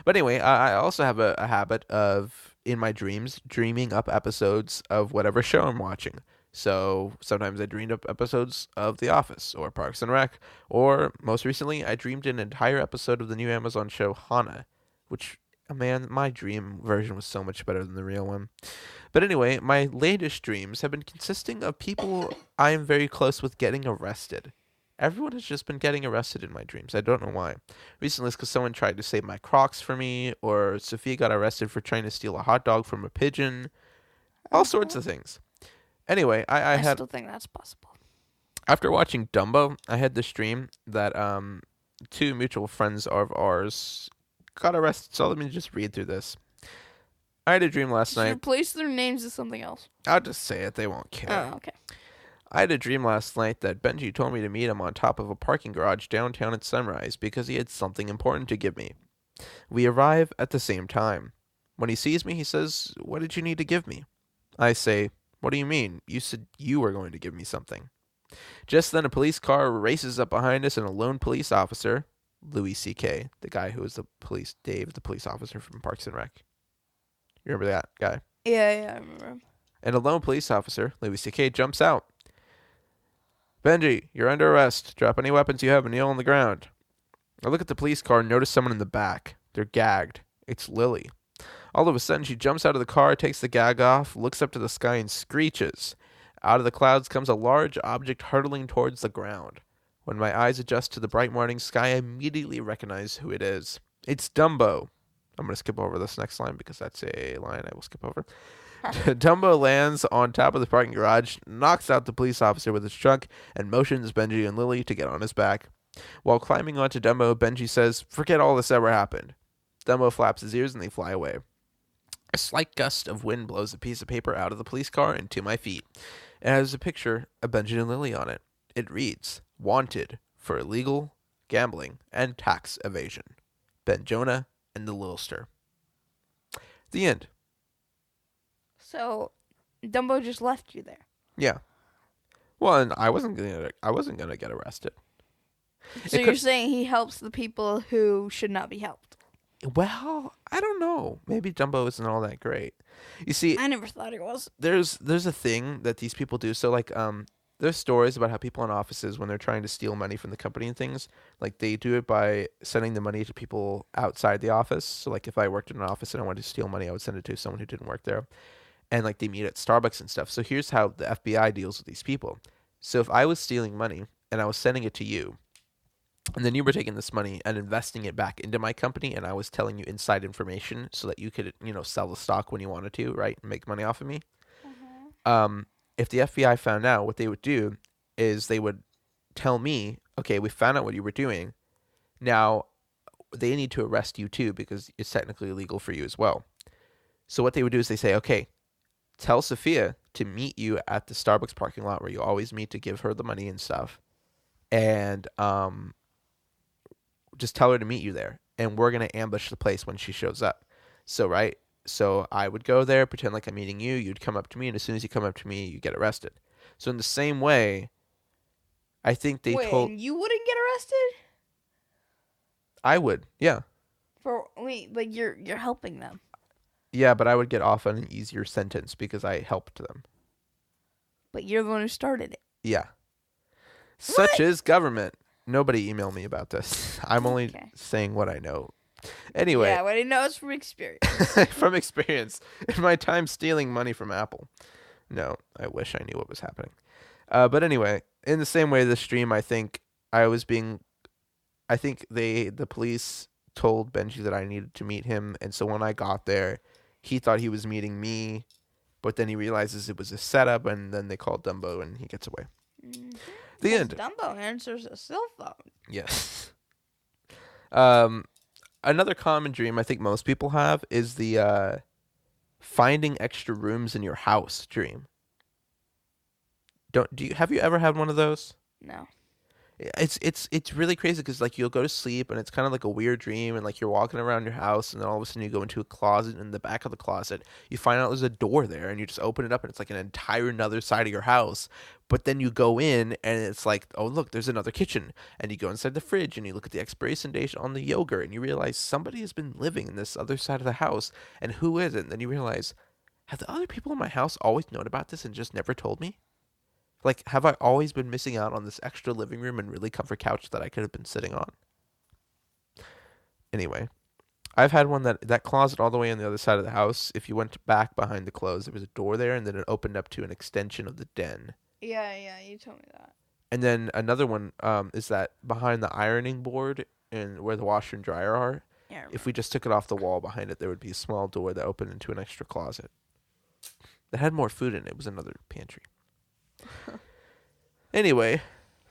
But anyway, I also have a habit of, in my dreams, dreaming up episodes of whatever show I'm watching. So sometimes I dreamed up episodes of The Office or Parks and Rec, or most recently, I dreamed an entire episode of the new Amazon show Hana, which, man, my dream version was so much better than the real one. But anyway, my latest dreams have been consisting of people I am very close with getting arrested. Everyone has just been getting arrested in my dreams. I don't know why. Recently, it's because someone tried to save my Crocs for me, or Sophia got arrested for trying to steal a hot dog from a pigeon. All sorts of things. Anyway, I I had, still think that's possible. after watching Dumbo, I had this dream that two mutual friends of ours got arrested. So let me just read through this. I had a dream last Just night. replace their names with something else. I'll just say it. They won't care. Oh, okay. I had a dream last night that Benji told me to meet him on top of a parking garage downtown at sunrise because he had something important to give me. We arrive at the same time. When he sees me, he says, "What did you need to give me?" I say, "What do you mean? You said you were going to give me something." Just then, a police car races up behind us and a lone police officer, Louis C.K., the guy who was Dave, the police officer from Parks and Rec. You remember that guy? Yeah, I remember him. And a lone police officer, Louis C.K., jumps out. "Benji, you're under arrest. Drop any weapons you have and kneel on the ground." I look at the police car and notice someone in the back. They're gagged. It's Lily. All of a sudden, she jumps out of the car, takes the gag off, looks up to the sky, and screeches. Out of the clouds comes a large object hurtling towards the ground. When my eyes adjust to the bright morning sky, I immediately recognize who it is. It's Dumbo. I'm going to skip over this next line because that's a line I will skip over. Dumbo lands on top of the parking garage, knocks out the police officer with his trunk, and motions Benji and Lily to get on his back. While climbing onto Dumbo, Benji says, "Forget all this ever happened." Dumbo flaps his ears and they fly away. A slight gust of wind blows a piece of paper out of the police car and to my feet. It has a picture of Benji and Lily on it. It reads, "Wanted for illegal gambling and tax evasion. Ben Jonah and the Littlester." The end. So, Dumbo just left you there. Yeah. Well, and I wasn't gonna get arrested. So It you're could- saying he helps the people who should not be helped? Well, I don't know. Maybe Dumbo isn't all that great. You see, I never thought it was. there's a thing that these people do. So like there's stories about how people in offices when they're trying to steal money from the company and things, like they do it by sending the money to people outside the office. So like if I worked in an office and I wanted to steal money, I would send it to someone who didn't work there. And like they meet at Starbucks and stuff. So here's how the FBI deals with these people. So if I was stealing money and I was sending it to you, and then you were taking this money and investing it back into my company, and I was telling you inside information so that you could, sell the stock when you wanted to, right? And make money off of me. If the FBI found out, what they would do is they would tell me, "Okay, we found out what you were doing. Now they need to arrest you too because it's technically illegal for you as well." So what they would do is they say, "Okay, tell Sophia to meet you at the Starbucks parking lot where you always meet to give her the money and stuff. And just tell her to meet you there. And we're going to ambush the place when she shows up." So, right? So I would go there, pretend like I'm meeting you. You'd come up to me. And as soon as you come up to me, you get arrested. So in the same way, I think they Wait, told... and you wouldn't get arrested? I would. Yeah. But you're helping them. Yeah, but I would get off on an easier sentence because I helped them. But you're the one who started it. Yeah. Such is government. Nobody email me about this. I'm only Okay. saying what I know. Anyway, Yeah, but I know it's from experience. from experience, in my time stealing money from Apple. No, I wish I knew what was happening. But anyway, in the same way, this stream, I think the police told Benji that I needed to meet him, and so when I got there, he thought he was meeting me, but then he realizes it was a setup, and then they called Dumbo, and he gets away. The end. Dumbo answers a cell phone. Yes. Another common dream I think most people have is the finding extra rooms in your house dream. Have you ever had one of those? No. It's really crazy because like you'll go to sleep and it's kind of like a weird dream and like you're walking around your house and then all of a sudden you go into a closet and in the back of the closet you find out there's a door there and you just open it up and it's like an entire another side of your house. But then you go in and it's like, oh look, there's another kitchen, and you go inside the fridge and you look at the expiration date on the yogurt and you realize somebody has been living in this other side of the house, and who is it? And then you realize, have the other people in my house always known about this and just never told me? Like, have I always been missing out on this extra living room and really comfort couch that I could have been sitting on? Anyway, I've had one that closet all the way on the other side of the house. If you went back behind the clothes, there was a door there, and then it opened up to an extension of the den. Yeah, you told me that. And then another one is that behind the ironing board and where the washer and dryer are, Yeah. if we just took it off the wall behind it, there would be a small door that opened into an extra closet that had more food in it. It was another pantry. Anyway,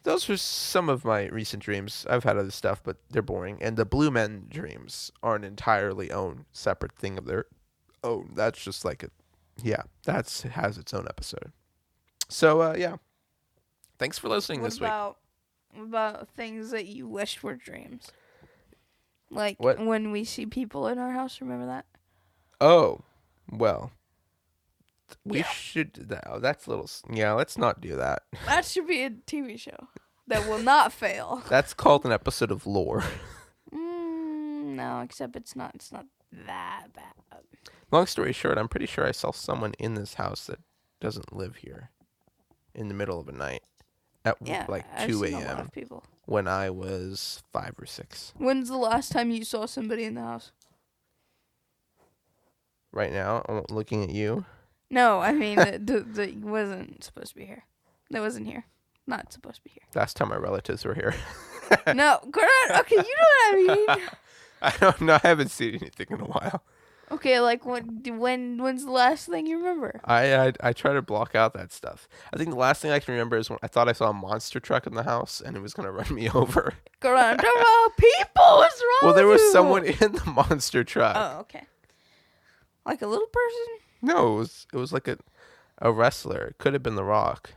those were some of my recent dreams. I've had other stuff, but they're boring. And the Blue Men dreams are an entirely own separate thing of their own. That's just like it has its own episode. So yeah, thanks for listening this week. What about things that you wished were dreams? Like What? when we see people in our house, remember that? Oh, well, we Yeah. should. That's a little. Yeah, let's not do that. That should be a TV show that will not fail. That's called an episode of Lore. No, except it's not that bad. Long story short, I'm pretty sure I saw someone in this house that doesn't live here in the middle of the night at Yeah, like I've 2 seen a lot a.m. of people. when I was 5 or 6. When's the last time you saw somebody in the house? Right now, I'm looking at you. No, I mean that wasn't supposed to be here. That wasn't here. Not supposed to be here. Last time my relatives were here. No, Grant. Okay, you know what I mean. I don't know. I haven't seen anything in a while. Okay, like when's the last thing you remember? I try to block out that stuff. I think the last thing I can remember is when I thought I saw a monster truck in the house and it was gonna run me over. Grant, people, what's wrong? Well, there with was you? someone in the monster truck. Oh, okay. Like a little person? No, it was like a wrestler. It could have been The Rock.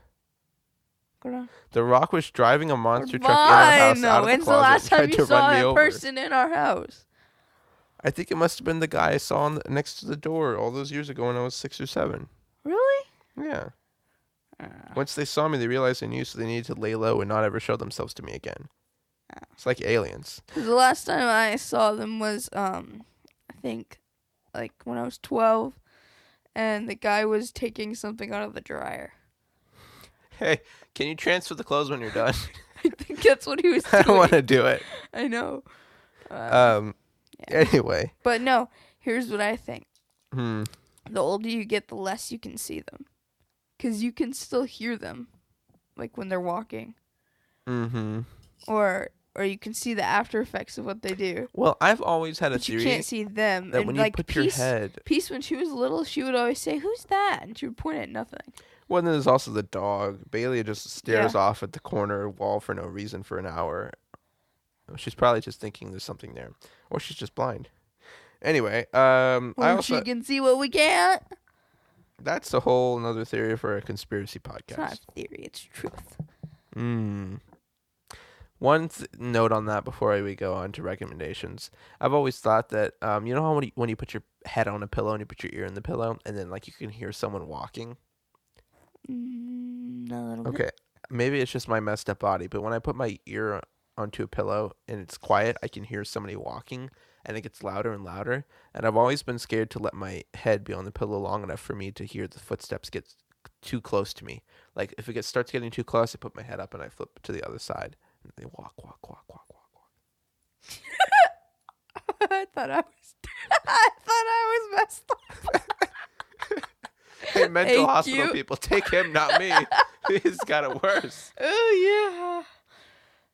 Grant. The Rock was driving a monster truck in our house Fine. out of When's the the closet last and time tried you to saw run me a over. person in our house? I think it must have been the guy I saw next to the door all those years ago when I was 6 or 7. Really? Yeah. Once they saw me, they realized I knew, so they needed to lay low and not ever show themselves to me again. It's like aliens. The last time I saw them was I think like when I was 12, and the guy was taking something out of the dryer. Hey, can you transfer the clothes when you're done? I think that's what he was I doing. don't want to do it. I know. Yeah. Anyway. But no, here's what I think. Hmm. The older you get, the less you can see them. Because you can still hear them, like when they're walking. Mm-hmm. Or you can see the after effects of what they do. Well, I've always had a But you theory can't see them. that And when you like put your head... Peace, when she was little, she would always say, "Who's that?" And she would point at nothing. Well, then there's also the dog. Bailey just stares Yeah. off at the corner wall for no reason for an hour. She's probably just thinking there's something there. Or she's just blind. Anyway, I Or also... she can see what we can't. That's a whole another theory for a conspiracy It's not podcast. a theory, it's truth. One note on that before we go on to recommendations. I've always thought that, you know how when you put your head on a pillow and you put your ear in the pillow and then like you can hear someone walking? A little bit. Okay, maybe it's just my messed up body, but when I put my ear onto a pillow and it's quiet, I can hear somebody walking and it gets louder and louder. And I've always been scared to let my head be on the pillow long enough for me to hear the footsteps get too close to me. Like if it starts getting too close, I put my head up and I flip to the other side. And they walk. I thought I was messed up. Hey, mental Thank hospital you. people, take him, not me. He's got it worse. Oh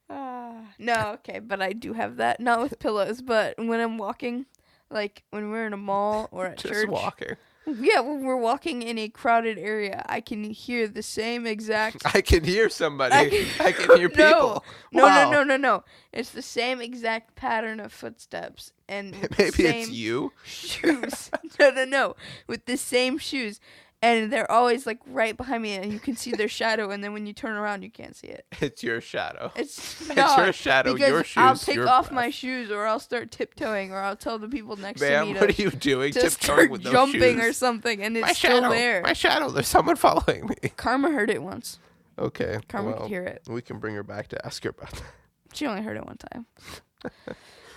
yeah. No, okay, but I do have that. Not with pillows, but when I'm walking, like when we're in a mall or at Just church. walking. Yeah, when we're walking in a crowded area, I can hear the same exact. I can hear somebody. I can hear No. people. Wow. No. It's the same exact pattern of footsteps and with the Maybe it's same you. shoes. No. With the same shoes. and they're always like right behind me, and you can see their shadow. And then when you turn around, you can't see it. It's your shadow. It's your shadow, because your shoes, I'll take your off breath. my shoes, or I'll start tiptoeing, or I'll tell the people next to Ma'am, me what to are you doing? to Tiptoeing start with no jumping shoes? or something, and it's My still shadow. there. My shadow. There's someone following me. Karma heard it once. Okay. Karma well, could hear it. we can bring her back to ask her about that. She only heard it one time.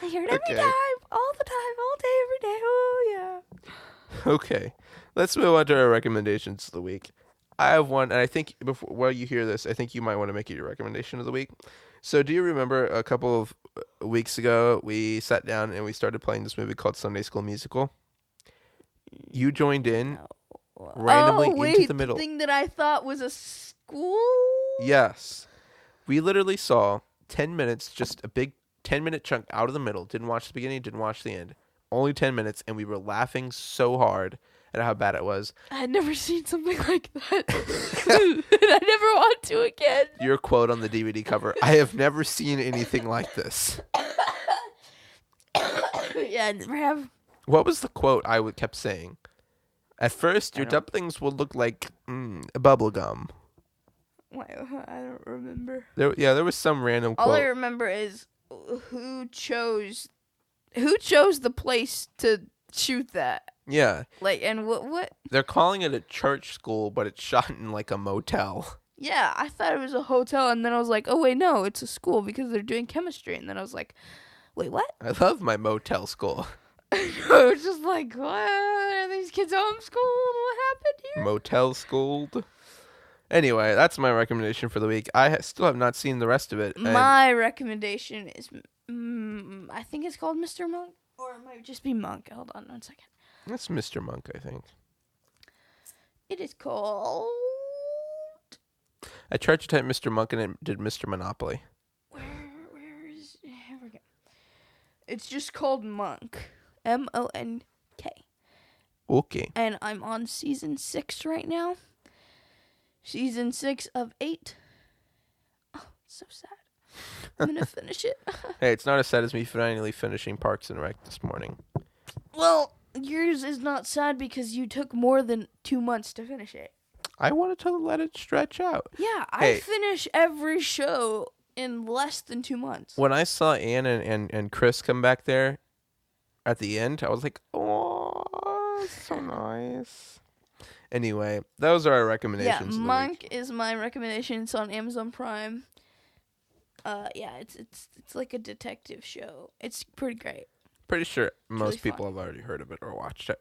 I hear it every Okay. time, all the time, all day, every day. Oh yeah. Okay. Let's move on to our recommendations of the week. I have one, and I think while you hear this, I think you might want to make it your recommendation of the week. So, do you remember a couple of weeks ago we sat down and we started playing this movie called Sunday School Musical? You joined in randomly oh, wait, into the middle. thing that I thought was a school. Yes. We literally saw 10 minutes, just a big 10-minute chunk out of the middle. Didn't watch the beginning, didn't watch the end. Only 10 minutes, and we were laughing so hard at how bad it was. I had never seen something like that. And I never want to again. Your quote on the DVD cover, I have never seen anything like this. Yeah, I never have. What was the quote I kept saying? At first, your I don't- dumplings will look like bubble gum. Wait, I don't remember. There was some random All I quote. remember is who chose the place to shoot that. Yeah, Like, and what? they're calling it a church school, but it's shot in like a motel. Yeah, I thought it was a hotel, and then I was like, oh wait, no, it's a school because they're doing chemistry. And then I was like, wait, what? I love my motel school. I was just like, what? Are these kids homeschooled? What happened here? Motel schooled. Anyway, that's my recommendation for the week. I still have not seen the rest of it. and- My recommendation is, I think it's called Mr. Monk, or it might just be Monk. Hold on 1 second. That's Mr. Monk, I think. It is called. I tried to type Mr. Monk and it did Mr. Monopoly. Where is? Here we go. It's just called Monk. MONK. Okay. And I'm on season 6 right now. Season 6 of 8. Oh, it's so sad. I'm gonna finish it. Hey, it's not as sad as me finally finishing Parks and Rec this morning. Well, yours is not sad because you took more than 2 months to finish it. I wanted to let it stretch out. Yeah, Hey. I finish every show in less than 2 months. When I saw Ann and Chris come back there at the end, I was like, oh, so nice. Anyway, those are our Yeah, recommendations. of the week. Monk is my recommendation. It's on Amazon Prime. Yeah, it's like a detective show. It's pretty great. Pretty sure most really people fun. have already heard of it or watched it.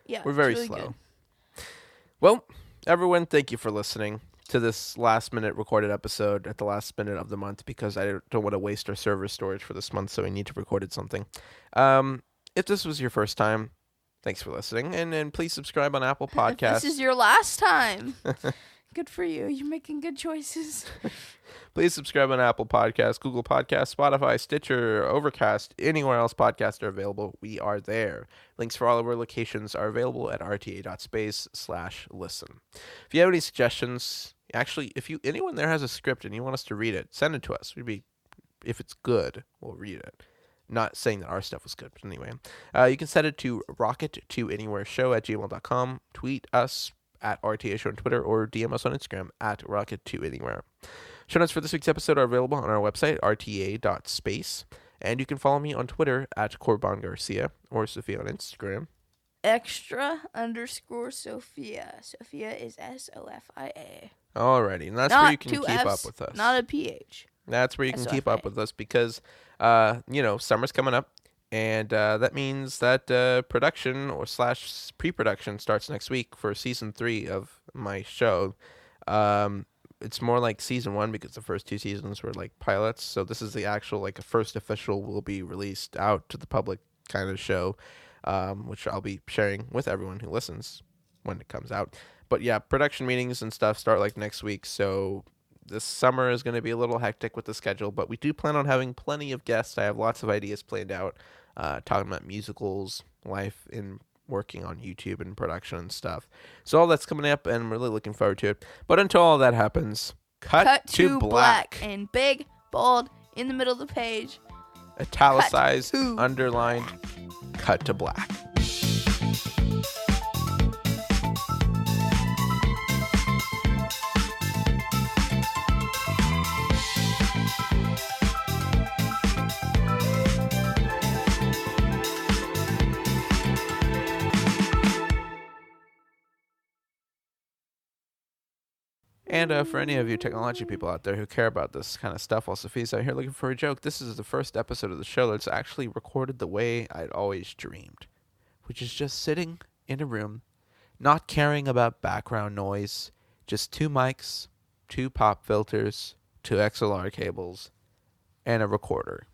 Yeah, We're it's very really slow. good. Well, everyone, thank you for listening to this last-minute recorded episode at the last minute of the month because I don't want to waste our server storage for this month, so we need to record something. If this was your first time, thanks for listening, and please subscribe on Apple If Podcasts. this is your last time. Good for you. You're making good choices. Please subscribe on Apple Podcasts, Google Podcasts, Spotify, Stitcher, Overcast, anywhere else podcasts are available. We are there. Links for all of our locations are available at rta.space/listen. If you have any suggestions, actually, if anyone there has a script and you want us to read it, send it to us. If it's good, we'll read it. Not saying that our stuff was good, but anyway. You can send it to rocket2anywhereshow@gmail.com. Tweet us at RTA Show on Twitter or DM us on Instagram at rocket2anywhere. Show notes for this week's episode are available on our website, rta.space. And you can follow me on Twitter at Corban Garcia or Sophia on Instagram. Extra_Sophia. Sophia is SOFIA. Alrighty, and that's Not where you can two keep Fs, up with us. Not a PH. That's where you can keep up SOFA. with us because, summer's coming up. And that means that production or / pre-production starts next week for season 3 of my show. It's more like season 1 because the first 2 seasons were like pilots. So this is the actual like first official will be released out to the public kind of show, which I'll be sharing with everyone who listens when it comes out. But yeah, production meetings and stuff start like next week. So this summer is going to be a little hectic with the schedule, but we do plan on having plenty of guests. I have lots of ideas planned out. Talking about musicals, life in working on YouTube and production and stuff. So all that's coming up, and I'm really looking forward to it. But until all that happens, cut to black. And big, bold, in the middle of the page. Italicized, Cut to. underlined, cut to black. And for any of you technology people out there who care about this kind of stuff while Sophia's out here looking for a joke, this is the first episode of the show that's actually recorded the way I'd always dreamed, which is just sitting in a room, not caring about background noise, just 2 mics, 2 pop filters, 2 XLR cables, and a recorder.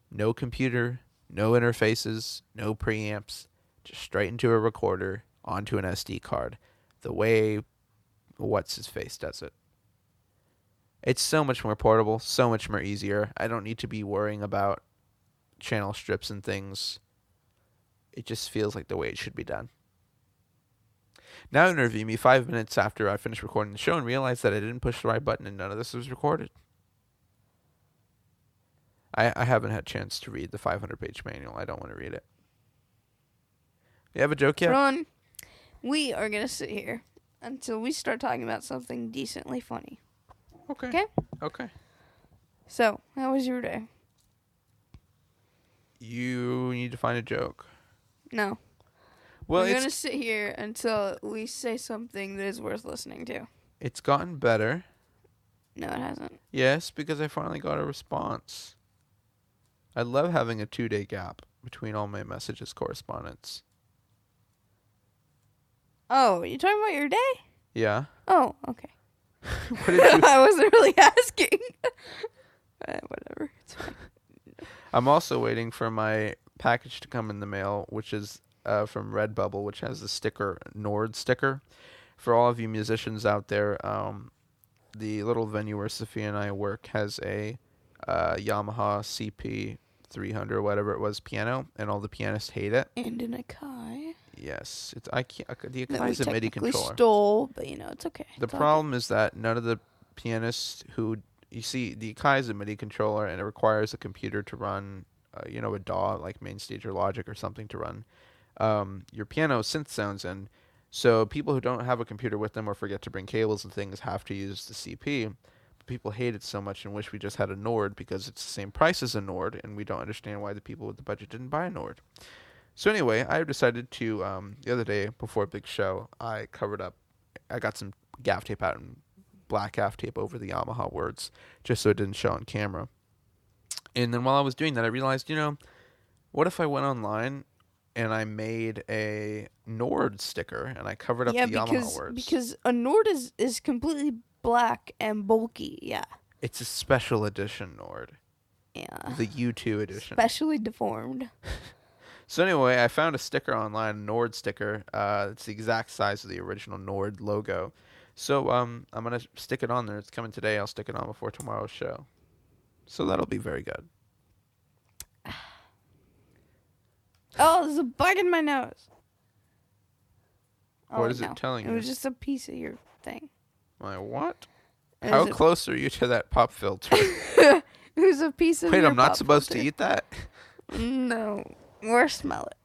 No computer, no interfaces, no preamps, just straight into a recorder, onto an SD card, the way What's-His-Face does it. It's so much more portable, so much more easier. I don't need to be worrying about channel strips and things. It just feels like the way it should be done. Now interview me 5 minutes after I finished recording the show and realize that I didn't push the right button and none of this was recorded. I haven't had a chance to read the 500-page manual. I don't want to read it. You have a joke yet? Ron, we are going to sit here until we start talking about something decently funny. Okay. Okay? So, how was your day? You need to find a joke. No. Well, We're going to sit here until we say something that is worth listening to. It's gotten better. No, it hasn't. Yes, because I finally got a response. I love having a 2-day gap between all my messages correspondence. Oh, you talking about your day? Yeah. Oh, okay. What did you? I wasn't really asking. Whatever. It's fine. I'm also waiting for my package to come in the mail, which is from Redbubble, which has the sticker, Nord sticker. For all of you musicians out there, the little venue where Sophia and I work has a Yamaha CP300 or whatever it was piano, and all the pianists hate it. And an Akai. Yes, the Akai That we is a MIDI technically controller. stole, but it's okay. The It's all problem is that none of the pianists who you see, the Akai is a MIDI controller, and it requires a computer to run, a DAW like MainStage or Logic or something to run your piano synth sounds in. So people who don't have a computer with them or forget to bring cables and things have to use the CP. People hate it so much and wish we just had a Nord because it's the same price as a Nord, and we don't understand why the people with the budget didn't buy a Nord. So anyway, I decided to, the other day before a big show, I got some gaff tape out and black gaff tape over the Yamaha words just so it didn't show on camera. And then while I was doing that, I realized, what if I went online and I made a Nord sticker and I covered up the Yamaha words? Because a Nord is completely black and bulky, yeah. It's a special edition Nord. Yeah. The U2 edition. Specially deformed. So anyway, I found a sticker online, a Nord sticker. It's the exact size of the original Nord logo. So I'm going to stick it on there. It's coming today. I'll stick it on before tomorrow's show. So that'll be very good. Oh, there's a bug in my nose. What is it telling you? It was just a piece of your thing. My what? It How was close are you to that pop filter? It was a piece of Wait, your I'm not pop supposed to filter. eat that? No. Or smell it.